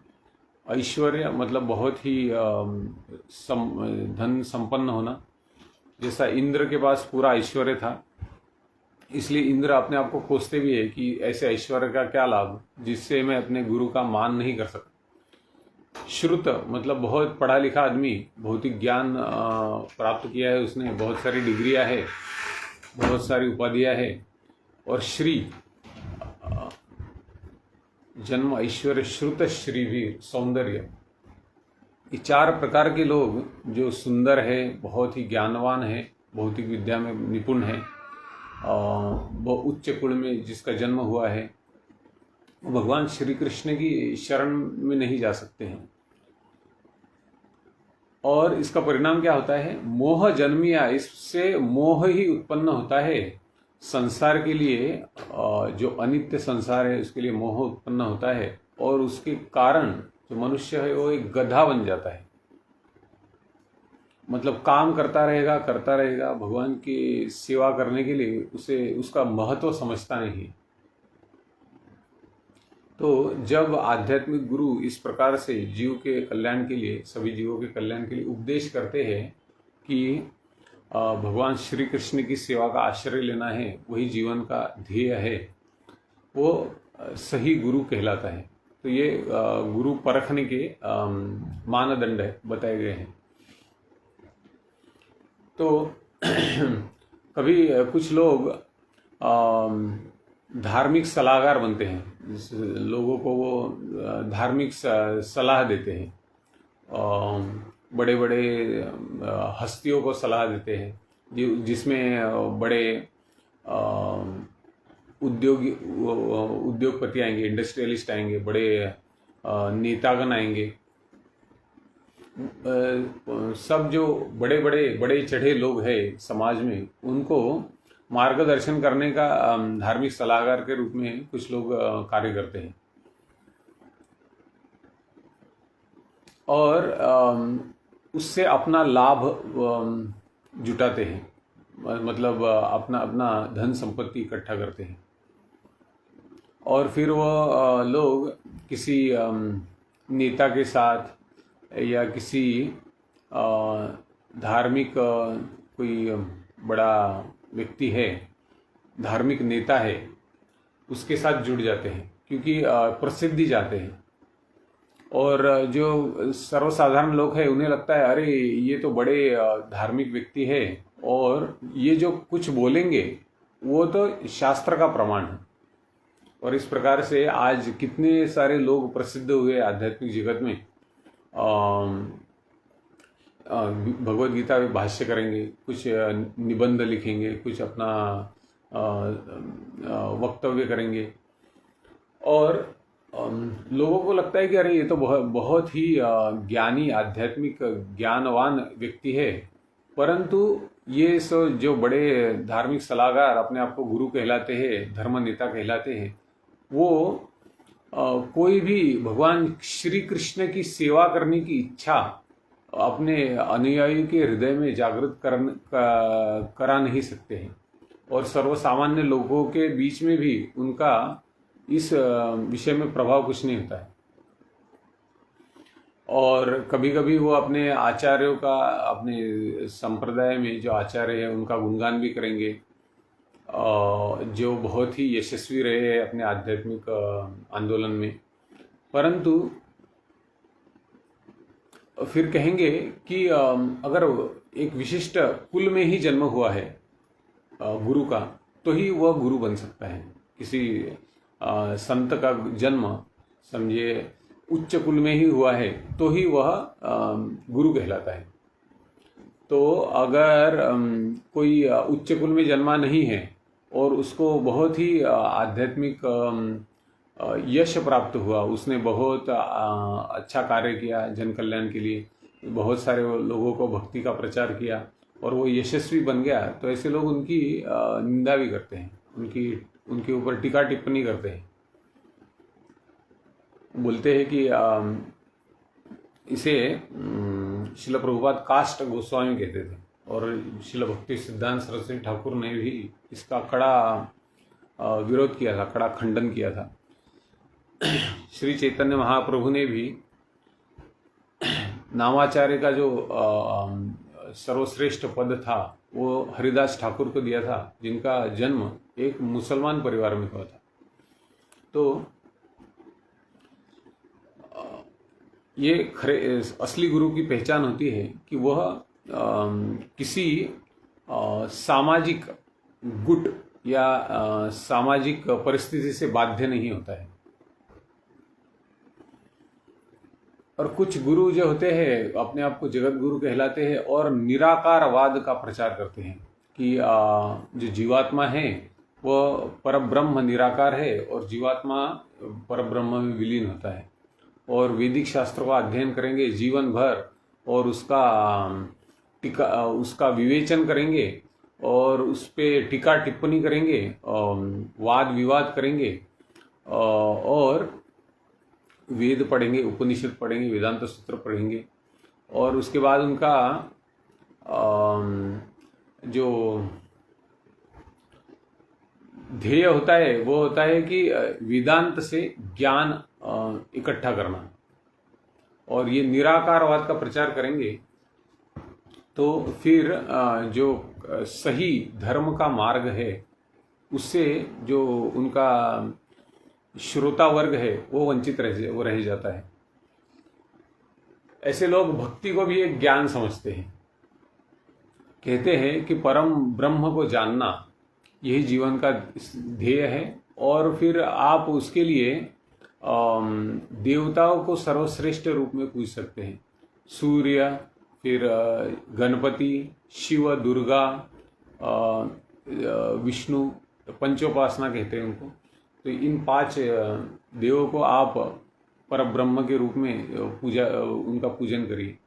ऐश्वर्य मतलब बहुत ही धन संपन्न होना, जैसा इंद्र के पास पूरा ऐश्वर्य था, इसलिए इंद्र अपने आप को कोसते भी है कि ऐसे ऐश्वर्य का क्या लाभ जिससे मैं अपने गुरु का मान नहीं कर सकता। श्रुत मतलब बहुत पढ़ा लिखा आदमी, भौतिक ज्ञान प्राप्त किया है उसने, बहुत सारी डिग्रियां है, बहुत सारी उपाधियां है। और श्री जन्म, ऐश्वर्य, श्रुत, श्रीवीर, सौंदर्य, ये चार प्रकार के लोग जो सुंदर है, बहुत ही ज्ञानवान है, भौतिक विद्या में निपुण है, वो उच्च कुल में जिसका जन्म हुआ है, वो भगवान श्री कृष्ण की शरण में नहीं जा सकते हैं। और इसका परिणाम क्या होता है? मोह जन्मिया, इससे मोह ही उत्पन्न होता है। संसार के लिए जो अनित्य संसार है उसके लिए मोह उत्पन्न होता है और उसके कारण जो मनुष्य है वो एक गधा बन जाता है। मतलब काम करता रहेगा, भगवान की सेवा करने के लिए उसे उसका महत्व समझता नहीं। तो जब आध्यात्मिक गुरु इस प्रकार से जीव के कल्याण के लिए, सभी जीवों के कल्याण के लिए उपदेश करते हैं कि भगवान श्री कृष्ण की सेवा का आश्रय लेना है, वही जीवन का ध्येय है, वो सही गुरु कहलाता है। तो ये गुरु परखने के मानदंड बताए गए हैं। तो कभी कुछ लोग धार्मिक सलाहकार बनते हैं, लोगों को वो धार्मिक सलाह देते हैं, बड़े बड़े हस्तियों को सलाह देते हैं, जिसमें बड़े उद्योगपति आएंगे, इंडस्ट्रियलिस्ट आएंगे, बड़े नेतागण आएंगे, सब जो बड़े चढ़े लोग हैं समाज में, उनको मार्गदर्शन करने का धार्मिक सलाहकार के रूप में कुछ लोग कार्य करते हैं। और उससे अपना लाभ जुटाते हैं, मतलब अपना धन संपत्ति इकट्ठा करते हैं। और फिर वह लोग किसी नेता के साथ या किसी धार्मिक कोई बड़ा व्यक्ति है, धार्मिक नेता है, उसके साथ जुड़ जाते हैं, क्योंकि प्रसिद्धि चाहते हैं। और जो सर्वसाधारण लोग हैं उन्हें लगता है अरे ये तो बड़े धार्मिक व्यक्ति है और ये जो कुछ बोलेंगे वो तो शास्त्र का प्रमाण है। और इस प्रकार से आज कितने सारे लोग प्रसिद्ध हुए आध्यात्मिक जगत में, भगवद गीता में भाष्य करेंगे, कुछ निबंध लिखेंगे, कुछ अपना वक्तव्य करेंगे। और लोगों को लगता है कि अरे ये तो बहुत ही ज्ञानी आध्यात्मिक ज्ञानवान व्यक्ति है, परंतु ये जो बड़े धार्मिक सलाहकार अपने आप को गुरु कहलाते हैं, धर्म नेता कहलाते हैं, वो कोई भी भगवान श्री कृष्ण की सेवा करने की इच्छा अपने अनुयायी के हृदय में जागृत करा नहीं सकते हैं, और सर्वसामान्य लोगों के बीच में भी उनका इस विषय में प्रभाव कुछ नहीं होता है। और कभी कभी वो अपने आचार्यों का, अपने संप्रदाय में जो आचार्य है उनका गुणगान भी करेंगे, जो बहुत ही यशस्वी रहे हैं अपने आध्यात्मिक आंदोलन में, परंतु फिर कहेंगे कि अगर एक विशिष्ट कुल में ही जन्म हुआ है गुरु का, तो ही वह गुरु बन सकता है। किसी संत का जन्म समझिए उच्च कुल में ही हुआ है तो ही वह गुरु कहलाता है। तो अगर कोई उच्च कुल में जन्मा नहीं है और उसको बहुत ही आध्यात्मिक यश प्राप्त हुआ, उसने बहुत अच्छा कार्य किया जन कल्याण के लिए, बहुत सारे लोगों को भक्ति का प्रचार किया और वो यशस्वी बन गया, तो ऐसे लोग उनकी निंदा भी करते हैं, उनके ऊपर टीका टिप्पणी करते हैं। बोलते हैं कि इसे श्रील प्रभुपाद कास्ट गोस्वामी कहते थे, और श्रील भक्ति सिद्धांत सरस्वती ठाकुर ने भी इसका कड़ा विरोध किया था, कड़ा खंडन किया था। श्री चैतन्य महाप्रभु ने भी नामाचार्य का जो सर्वश्रेष्ठ पद था वो हरिदास ठाकुर को दिया था, जिनका जन्म एक मुसलमान परिवार में हुआ था। तो ये खरे असली गुरु की पहचान होती है कि वह किसी सामाजिक गुट या सामाजिक परिस्थिति से बाध्य नहीं होता है। और कुछ गुरु जो होते हैं अपने आप को जगत गुरु कहलाते हैं और निराकारवाद का प्रचार करते हैं कि जो जीवात्मा है वह परब्रह्म निराकार है और जीवात्मा परब्रह्म में विलीन होता है, और वैदिक शास्त्रों का अध्ययन करेंगे जीवन भर और उसका विवेचन करेंगे और उस पर टीका टिप्पणी करेंगे, वाद विवाद करेंगे, और वेद पढ़ेंगे, उपनिषद पढ़ेंगे, वेदांत सूत्र पढ़ेंगे, और उसके बाद उनका जो ध्येय होता है वो होता है कि वेदांत से ज्ञान इकट्ठा करना, और ये निराकारवाद का प्रचार करेंगे। तो फिर जो सही धर्म का मार्ग है उससे जो उनका श्रोता वर्ग है वो वंचित रह जाता है। ऐसे लोग भक्ति को भी एक ज्ञान समझते हैं, कहते हैं कि परम ब्रह्म को जानना यही जीवन का ध्येय है, और फिर आप उसके लिए देवताओं को सर्वश्रेष्ठ रूप में पूज सकते हैं। सूर्य, फिर गणपति, शिव, दुर्गा, विष्णु, पंचोपासना कहते हैं उनको। तो इन 5 देवों को आप परब्रह्म के रूप में उनका पूजन करिए,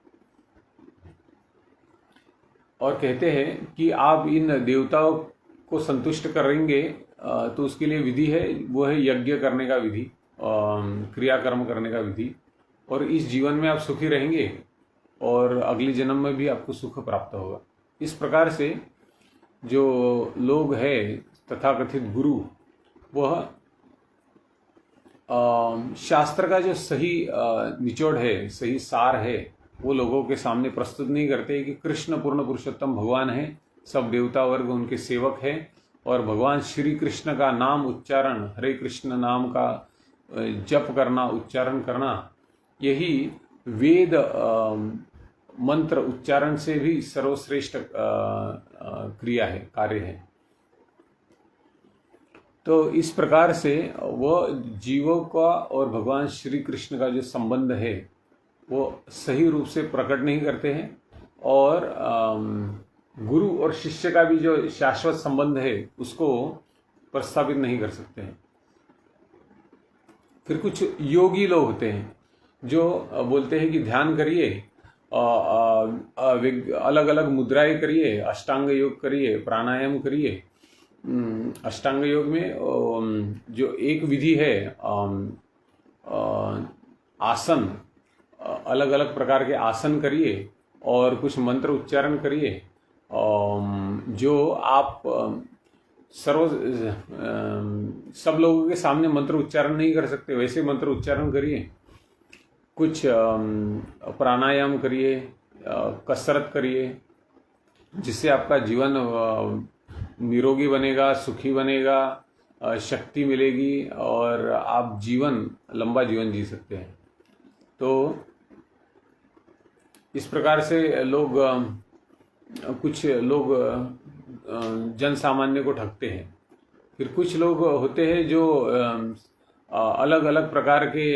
और कहते हैं कि आप इन देवताओं को संतुष्ट करेंगे तो उसके लिए विधि है, वो है यज्ञ करने का विधि, क्रियाकर्म करने का विधि, और इस जीवन में आप सुखी रहेंगे और अगले जन्म में भी आपको सुख प्राप्त होगा। इस प्रकार से जो लोग हैं तथाकथित गुरु, वह शास्त्र का जो सही निचोड़ है, सही सार है, वो लोगों के सामने प्रस्तुत नहीं करते कि कृष्ण पूर्ण पुरुषोत्तम भगवान है, सब देवता वर्ग उनके सेवक हैं, और भगवान श्री कृष्ण का नाम उच्चारण, हरे कृष्ण नाम का जप करना, उच्चारण करना, यही वेद मंत्र उच्चारण से भी सर्वश्रेष्ठ क्रिया है, कार्य है। तो इस प्रकार से वह जीवों का और भगवान श्री कृष्ण का जो संबंध है वो सही रूप से प्रकट नहीं करते हैं, और गुरु और शिष्य का भी जो शाश्वत संबंध है उसको प्रस्तावित नहीं कर सकते हैं। फिर कुछ योगी लोग होते हैं जो बोलते हैं कि ध्यान करिए, अलग अलग मुद्राएं करिए, अष्टांग योग करिए, प्राणायाम करिए। अष्टांग योग में जो एक विधि है, आसन, अलग अलग प्रकार के आसन करिए और कुछ मंत्र उच्चारण करिए। जो आप सब लोगों के सामने मंत्र उच्चारण नहीं कर सकते, वैसे मंत्र उच्चारण करिए। कुछ प्राणायाम करिए, कसरत करिए, जिससे आपका जीवन निरोगी बनेगा, सुखी बनेगा, शक्ति मिलेगी और आप लंबा जीवन जी सकते हैं। तो इस प्रकार से कुछ लोग जन सामान्य को ठगते हैं। फिर कुछ लोग होते हैं जो अलग अलग प्रकार के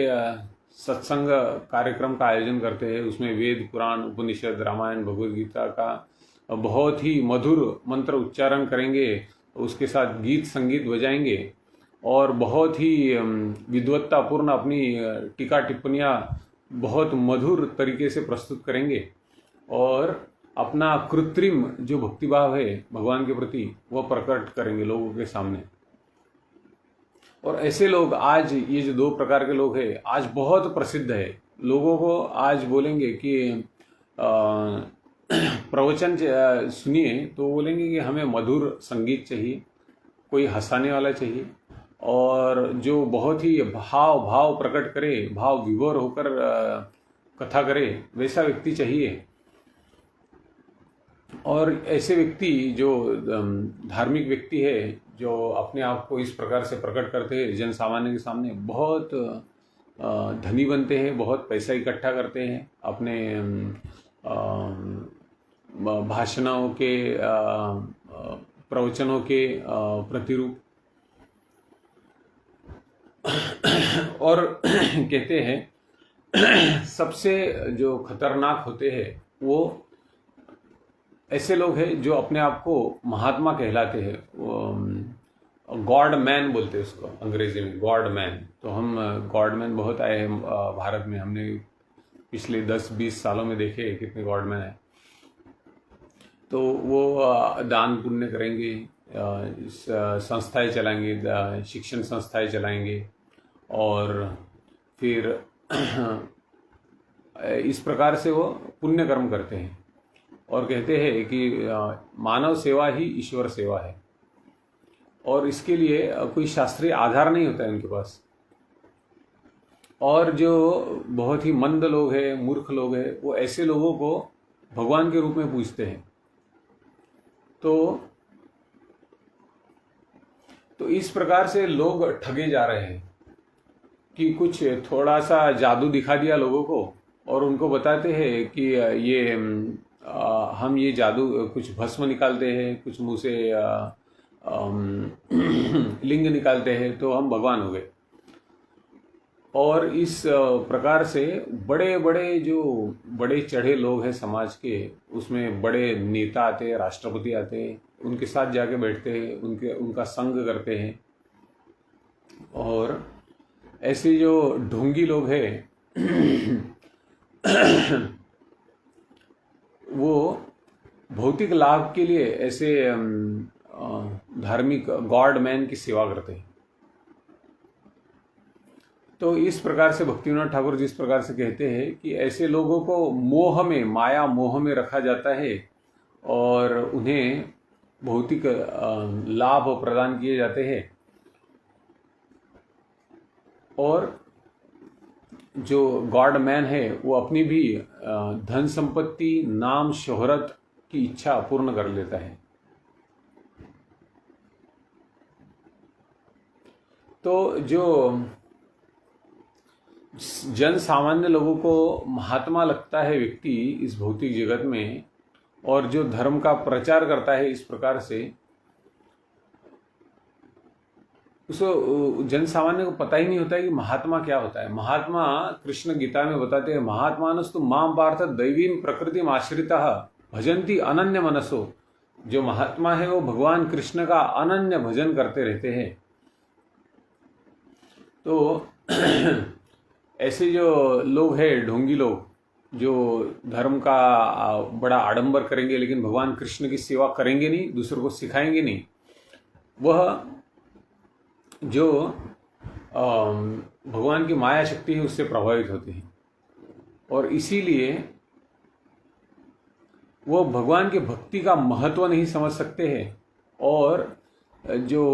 सत्संग कार्यक्रम का आयोजन करते हैं। उसमें वेद, पुराण, उपनिषद, रामायण, भगवद गीता का बहुत ही मधुर मंत्र उच्चारण करेंगे, उसके साथ गीत संगीत बजाएंगे और बहुत ही विद्वत्तापूर्ण अपनी टीका टिप्पणियाँ बहुत मधुर तरीके से प्रस्तुत करेंगे और अपना कृत्रिम जो भक्तिभाव है भगवान के प्रति वह प्रकट करेंगे लोगों के सामने। और ऐसे लोग आज, ये जो दो प्रकार के लोग हैं, आज बहुत प्रसिद्ध है। लोगों को आज बोलेंगे कि प्रवचन सुनिए तो बोलेंगे कि हमें मधुर संगीत चाहिए, कोई हंसाने वाला चाहिए और जो बहुत ही भाव प्रकट करे, भाव विभोर होकर कथा करे, वैसा व्यक्ति चाहिए। और ऐसे व्यक्ति जो धार्मिक व्यक्ति है, जो अपने आप को इस प्रकार से प्रकट करते हैं जन सामान्य के सामने, बहुत धनी बनते हैं, बहुत पैसा इकट्ठा करते हैं अपने भाषणों के, प्रवचनों के प्रतिरूप। और कहते हैं सबसे जो खतरनाक होते हैं वो ऐसे लोग हैं जो अपने आप को महात्मा कहलाते हैं। गॉड मैन बोलते हैं उसको अंग्रेजी में, गॉड मैन। तो हम गॉड मैन बहुत आए हैं भारत में, हमने पिछले 10-20 सालों में देखे कितने गॉड मैन हैं। तो वो दान पुण्य करेंगे, संस्थाएं चलाएंगे, शिक्षण संस्थाएं चलाएंगे और फिर इस प्रकार से वो पुण्य कर्म करते हैं और कहते हैं कि मानव सेवा ही ईश्वर सेवा है। और इसके लिए कोई शास्त्रीय आधार नहीं होता है उनके पास। और जो बहुत ही मंद लोग हैं, मूर्ख लोग हैं, वो ऐसे लोगों को भगवान के रूप में पूजते हैं। तो इस प्रकार से लोग ठगे जा रहे हैं कि कुछ थोड़ा सा जादू दिखा दिया लोगों को और उनको बताते हैं कि ये हम ये जादू, कुछ भस्म निकालते हैं, कुछ मुंह से लिंग निकालते हैं तो हम भगवान हो गए। और इस प्रकार से बड़े बड़े चढ़े लोग हैं समाज के, उसमें बड़े नेता आते हैं, राष्ट्रपति आते हैं, उनके साथ जाके बैठते हैं, उनका संग करते हैं। और ऐसे जो ढोंगी लोग हैं वो भौतिक लाभ के लिए ऐसे धार्मिक गॉड मैन की सेवा करते हैं। तो इस प्रकार से भक्तिविनोद ठाकुर जिस प्रकार से कहते हैं कि ऐसे लोगों को मोह में, माया मोह में रखा जाता है और उन्हें भौतिक लाभ प्रदान किए जाते हैं। और जो गॉड मैन है वो अपनी भी धन संपत्ति, नाम, शोहरत की इच्छा पूर्ण कर लेता है। तो जो जन सामान्य लोगों को महात्मा लगता है व्यक्ति इस भौतिक जगत में, और जो धर्म का प्रचार करता है इस प्रकार से, उसको जन सामान्य को पता ही नहीं होता है कि महात्मा क्या होता है। महात्मा कृष्ण गीता में बताते हैं, महात्मानस्तु माम पार्थ दैवीं प्रकृतिम आश्रितः भजन्ति अनन्य मनसो। जो महात्मा है वो भगवान कृष्ण का अनन्य भजन करते रहते हैं। तो ऐसे जो लोग हैं, ढोंगी लोग, जो धर्म का बड़ा आडंबर करेंगे लेकिन भगवान कृष्ण की सेवा करेंगे नहीं, दूसरों को सिखाएंगे नहीं, वह जो भगवान की माया शक्ति है उससे प्रभावित होते हैं, और इसीलिए वो भगवान की भक्ति का महत्व नहीं समझ सकते हैं और जो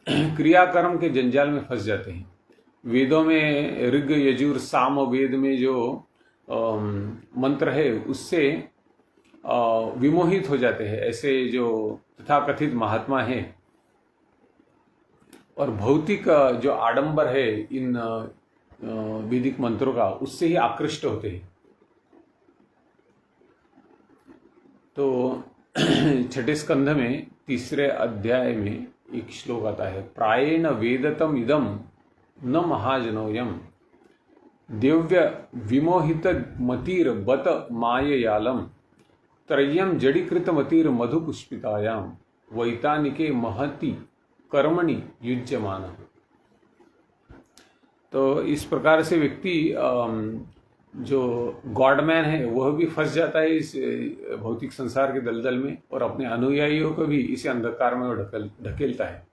क्रियाकर्म के जंजाल में फंस जाते हैं। वेदों में ऋग यजुर साम वेद में जो मंत्र है उससे विमोहित हो जाते हैं ऐसे जो तथाकथित महात्मा हैं, और भौतिक जो आडंबर है इन वैदिक मंत्रों का उससे ही आकृष्ट होते हैं। तो छठे स्कंध में तीसरे अध्याय में एक श्लोक आता है, प्रायेण वेदतम इदम न महाजनोयम दिव्य विमोहित मतिर बत माययालम त्रय्यम जड़ीकृत मतिर मधुपुष्पितायाम वैतानिके महति कर्मणि युज्यमान। तो इस प्रकार से व्यक्ति जो गॉडमैन है वह भी फंस जाता है इस भौतिक संसार के दलदल में, और अपने अनुयायियों को भी इसी अंधकार में ढकेलता है।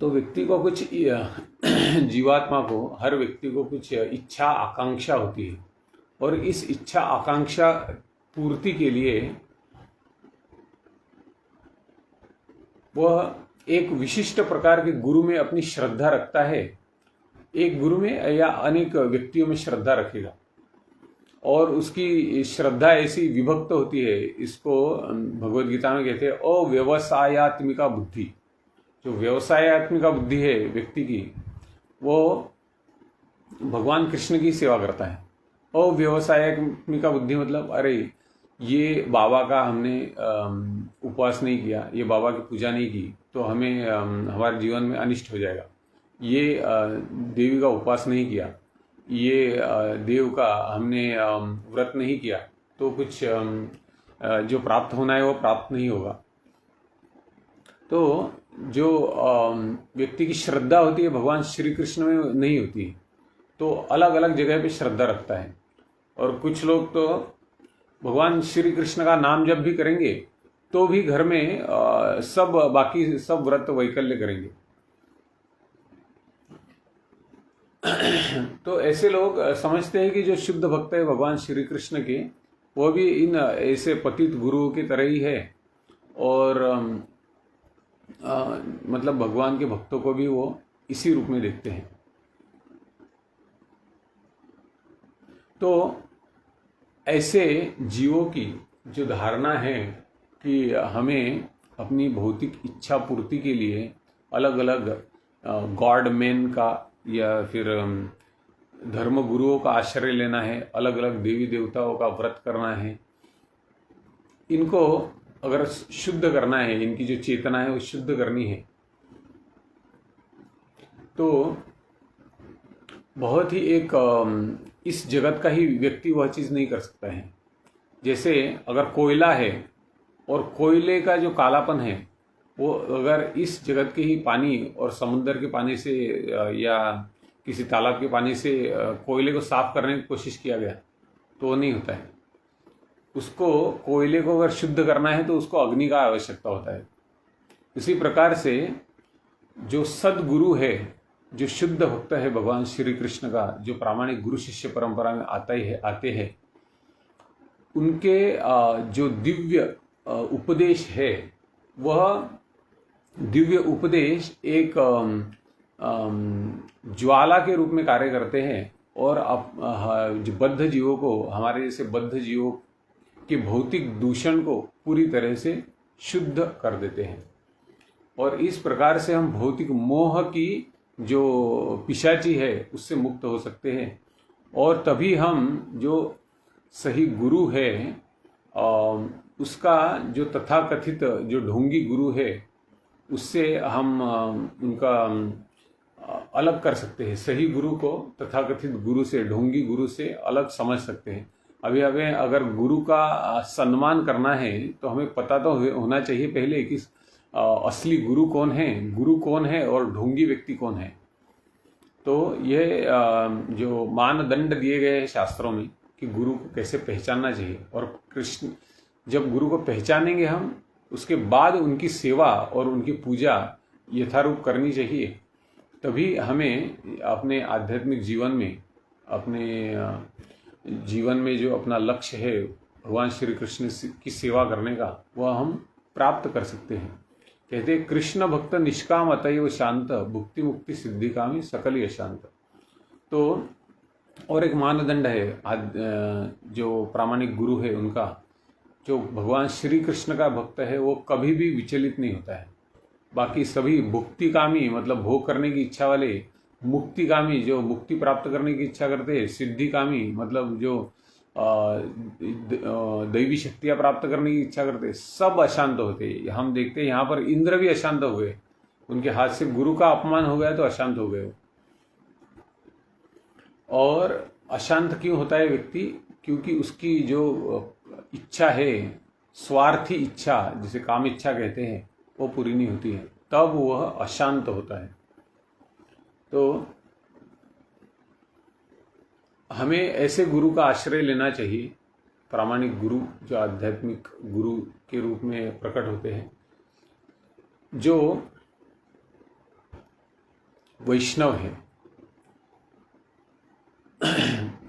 तो व्यक्ति को कुछ जीवात्मा को, हर व्यक्ति को कुछ इच्छा आकांक्षा होती है, और इस इच्छा आकांक्षा पूर्ति के लिए वह एक विशिष्ट प्रकार के गुरु में अपनी श्रद्धा रखता है। एक गुरु में या अनेक व्यक्तियों में श्रद्धा रखेगा, और उसकी श्रद्धा ऐसी विभक्त होती है, इसको भगवद गीता में कहते हैं अव्यवसायत्मिका बुद्धि। जो व्यवसायत्मिका बुद्धि है व्यक्ति की, वो भगवान कृष्ण की सेवा करता है। अव्यवसायत्मिका बुद्धि मतलब अरे ये बाबा का हमने उपवास नहीं किया, ये बाबा की पूजा नहीं की तो हमें हमारे जीवन में अनिष्ट हो जाएगा, ये देवी का उपवास नहीं किया, ये देव का हमने व्रत नहीं किया तो कुछ जो प्राप्त होना है वो प्राप्त नहीं होगा। तो जो व्यक्ति की श्रद्धा होती है भगवान श्री कृष्ण में नहीं होती, तो अलग अलग जगह पे श्रद्धा रखता है। और कुछ लोग तो भगवान श्री कृष्ण का नाम जब भी करेंगे तो भी घर में सब बाकी सब व्रत वैकल्य करेंगे। तो ऐसे लोग समझते हैं कि जो शुद्ध भक्त है भगवान श्री कृष्ण के, वो भी इन ऐसे पतित गुरुओं की तरह ही है, और मतलब भगवान के भक्तों को भी वो इसी रूप में देखते हैं। तो ऐसे जीवों की जो धारणा है कि हमें अपनी भौतिक इच्छा पूर्ति के लिए अलग अलग गॉड मैन का या फिर धर्म गुरुओं का आश्रय लेना है, अलग अलग देवी देवताओं का व्रत करना है, इनको अगर शुद्ध करना है, इनकी जो चेतना है वो शुद्ध करनी है, तो बहुत ही एक इस जगत का ही व्यक्ति वह चीज़ नहीं कर सकता है। जैसे अगर कोयला है और कोयले का जो कालापन है वो अगर इस जगत के ही पानी और समुद्र के पानी से या किसी तालाब के पानी से कोयले को साफ करने की कोशिश किया गया तो वो नहीं होता है। उसको कोयले को अगर शुद्ध करना है तो उसको अग्नि का आवश्यकता होता है। इसी प्रकार से जो सदगुरु है, जो शुद्ध भक्त है भगवान श्री कृष्ण का, जो प्रामाणिक गुरु शिष्य परंपरा में आते हैं, उनके जो दिव्य उपदेश है वह दिव्य उपदेश एक ज्वाला के रूप में कार्य करते हैं, और जो बद्ध जीवों को, हमारे जैसे बद्ध जीवों के भौतिक दूषण को पूरी तरह से शुद्ध कर देते हैं। और इस प्रकार से हम भौतिक मोह की जो पिशाची है उससे मुक्त हो सकते हैं, और तभी हम जो सही गुरु है उसका जो तथाकथित जो ढोंगी गुरु है उससे हम उनका अलग कर सकते हैं। सही गुरु को तथाकथित गुरु से, ढोंगी गुरु से अलग समझ सकते हैं। अभी अगर गुरु का सम्मान करना है तो हमें पता तो होना चाहिए पहले कि असली गुरु कौन है और ढोंगी व्यक्ति कौन है। तो ये जो मानदंड दिए गए हैं शास्त्रों में कि गुरु को कैसे पहचानना चाहिए, और कृष्ण जब गुरु को पहचानेंगे हम, उसके बाद उनकी सेवा और उनकी पूजा यथारूप करनी चाहिए, तभी हमें अपने आध्यात्मिक जीवन में, अपने जीवन में जो अपना लक्ष्य है भगवान श्री कृष्ण की सेवा करने का, वह हम प्राप्त कर सकते हैं। कहते हैं कृष्ण भक्त निष्काम अतएव शांत, भुक्ति मुक्ति सिद्धिकामी सकल अशांत। तो और एक मानदंड है जो प्रामाणिक गुरु है उनका, जो भगवान श्री कृष्ण का भक्त है वो कभी भी विचलित नहीं होता है। बाकी सभी भुक्तिकामी मतलब भोग करने की इच्छा वाले, मुक्तिकामी जो मुक्ति प्राप्त करने की इच्छा करते हैं, सिद्धिकामी मतलब जो दैवी शक्तियां प्राप्त करने की इच्छा करते, सब अशांत होते हैं। हम देखते हैं यहाँ पर इंद्र भी अशांत हो गए, उनके हाथ से गुरु का अपमान हो गया तो अशांत हो गए। और अशांत क्यों होता है व्यक्ति? क्योंकि उसकी जो इच्छा है, स्वार्थी इच्छा जिसे काम इच्छा कहते हैं, वो पूरी नहीं होती है, तब वह अशांत होता है। तो हमें ऐसे गुरु का आश्रय लेना चाहिए, प्रामाणिक गुरु जो आध्यात्मिक गुरु के रूप में प्रकट होते हैं, जो वैष्णव है।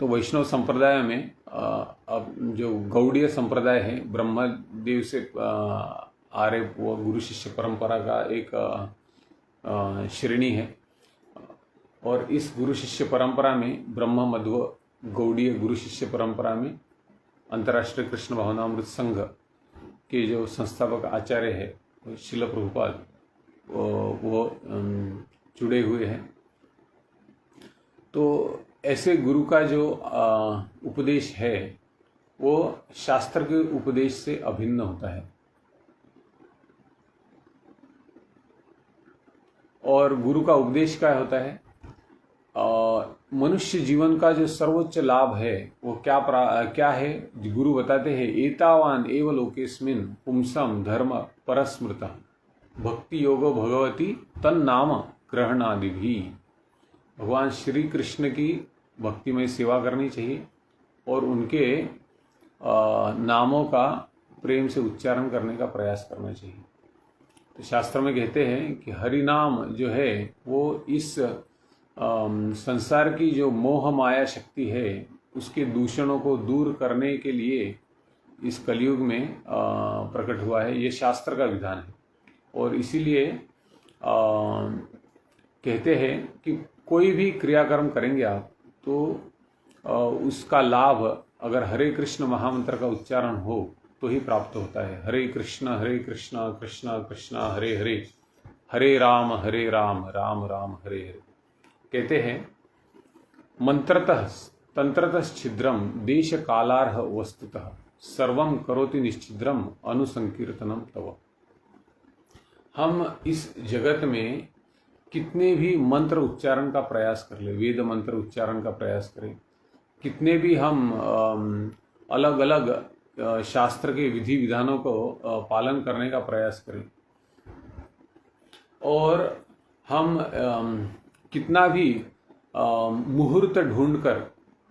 तो वैष्णव संप्रदाय में अब जो गौड़ीय संप्रदाय है, ब्रह्मदेव से आ रहे वो गुरु शिष्य परंपरा का एक श्रेणी है, और इस गुरु शिष्य परंपरा में ब्रह्म मध्व गौड़ीय गुरु शिष्य परंपरा में अंतर्राष्ट्रीय कृष्ण भावनामृत संघ के जो संस्थापक आचार्य है श्रील प्रभुपाद, वो जुड़े हुए हैं। तो ऐसे गुरु का जो उपदेश है वो शास्त्र के उपदेश से अभिन्न होता है। और गुरु का उपदेश क्या होता है? मनुष्य जीवन का जो सर्वोच्च लाभ है वो क्या है? गुरु बताते हैं, एतावान एव लोकेस्मिन् पुंसम धर्म परस्मृत भक्ति योगो भगवती तन्नाम ग्रहणादिभि। भगवान श्री कृष्ण की भक्तिमय सेवा करनी चाहिए और उनके नामों का प्रेम से उच्चारण करने का प्रयास करना चाहिए। तो शास्त्र में कहते हैं कि हरि नाम जो है वो इस संसार की जो मोह माया शक्ति है उसके दूषणों को दूर करने के लिए इस कलयुग में प्रकट हुआ है। ये शास्त्र का विधान है। और इसीलिए कहते हैं कि कोई भी क्रियाकर्म करेंगे आप तो उसका लाभ अगर हरे कृष्ण महामंत्र का उच्चारण हो तो ही प्राप्त होता है। हरे कृष्ण कृष्ण कृष्ण हरे हरे, हरे राम राम राम हरे हरे। कहते हैं मंत्रतः तंत्रतः छिद्रम देश कालार्ह वस्तुतः सर्वम करोति निश्चिद्रम अनुसंकीर्तनम तव। हम इस जगत में कितने भी मंत्र उच्चारण का प्रयास कर ले, वेद मंत्र उच्चारण का प्रयास करें, कितने भी हम अलग अलग शास्त्र के विधि विधानों को पालन करने का प्रयास करें, और हम कितना भी मुहूर्त ढूंढकर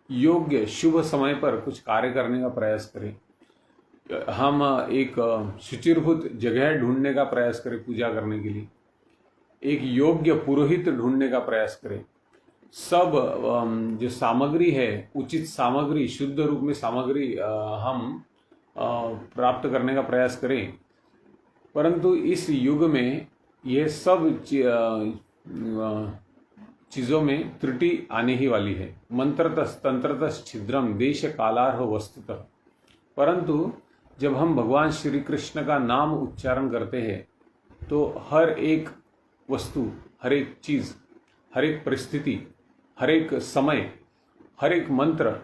योग्य शुभ समय पर कुछ कार्य करने का प्रयास करें, हम एक शुचिरभूत जगह ढूंढने का प्रयास करें पूजा करने के लिए, एक योग्य पुरोहित ढूंढने का प्रयास करें, सब जो सामग्री है उचित सामग्री शुद्ध रूप में सामग्री हम प्राप्त करने का प्रयास करें, परंतु इस युग में यह सब चीज़ों में त्रुटि आने ही वाली है। मंत्रतः तंत्रतः छिद्रम देश कालार्ह वस्तुतः। परंतु जब हम भगवान श्री कृष्ण का नाम उच्चारण करते हैं तो हर एक वस्तु, हर एक चीज़, हर एक परिस्थिति, हर एक समय, हर एक मंत्र,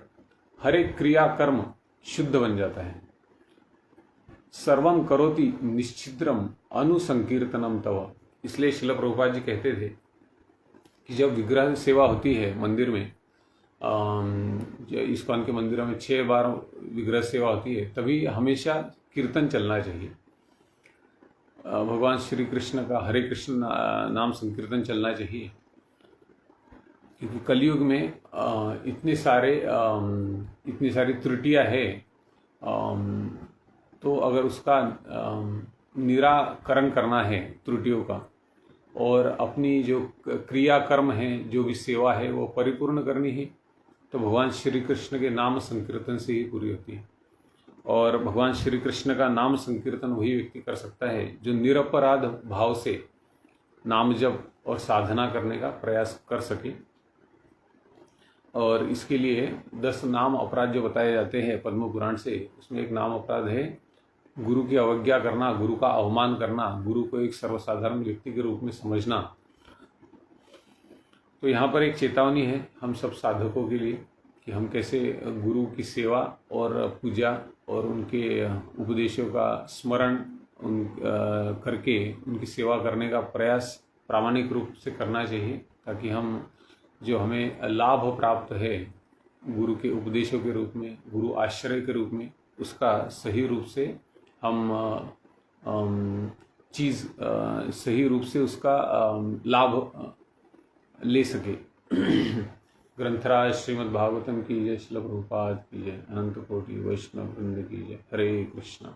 हर एक क्रियाकर्म शुद्ध बन जाता है। सर्वम करोति निश्चिद्रम अनुसंकीर्तनम तव। इसलिए श्रील प्रभुपाद जी कहते थे कि जब विग्रह सेवा होती है मंदिर में, इस्कॉन के मंदिरों में 6 बार विग्रह सेवा होती है, तभी हमेशा कीर्तन चलना चाहिए। भगवान श्री कृष्ण का हरे कृष्ण नाम संकीर्तन चलना चाहिए, क्योंकि कलयुग में इतनी सारी त्रुटियां हैं। तो अगर उसका निराकरण करना है त्रुटियों का, और अपनी जो क्रिया कर्म है, जो भी सेवा है वो परिपूर्ण करनी है, तो भगवान श्री कृष्ण के नाम संकीर्तन से ही पूरी होती है। और भगवान श्री कृष्ण का नाम संकीर्तन वही व्यक्ति कर सकता है जो निरपराध भाव से नाम जप और साधना करने का प्रयास कर सके। और इसके लिए 10 नाम अपराध जो बताए जाते हैं पद्म पुराण से, उसमें एक नाम अपराध है गुरु की अवज्ञा करना, गुरु का अवमान करना, गुरु को एक सर्वसाधारण व्यक्ति के रूप में समझना। तो यहाँ पर एक चेतावनी है हम सब साधकों के लिए कि हम कैसे गुरु की सेवा और पूजा और उनके उपदेशों का स्मरण करके उनकी सेवा करने का प्रयास प्रामाणिक रूप से करना चाहिए, ताकि हम जो हमें लाभ प्राप्त है गुरु के उपदेशों के रूप में, गुरु आश्रय के रूप में, उसका सही रूप से हम सही रूप से उसका लाभ ले सके। ग्रंथराज श्रीमद् भागवतम की जय, श्रील प्रभुपाद की जय, अनंत कोटि वैष्णव वृंद की जय। हरे कृष्णा।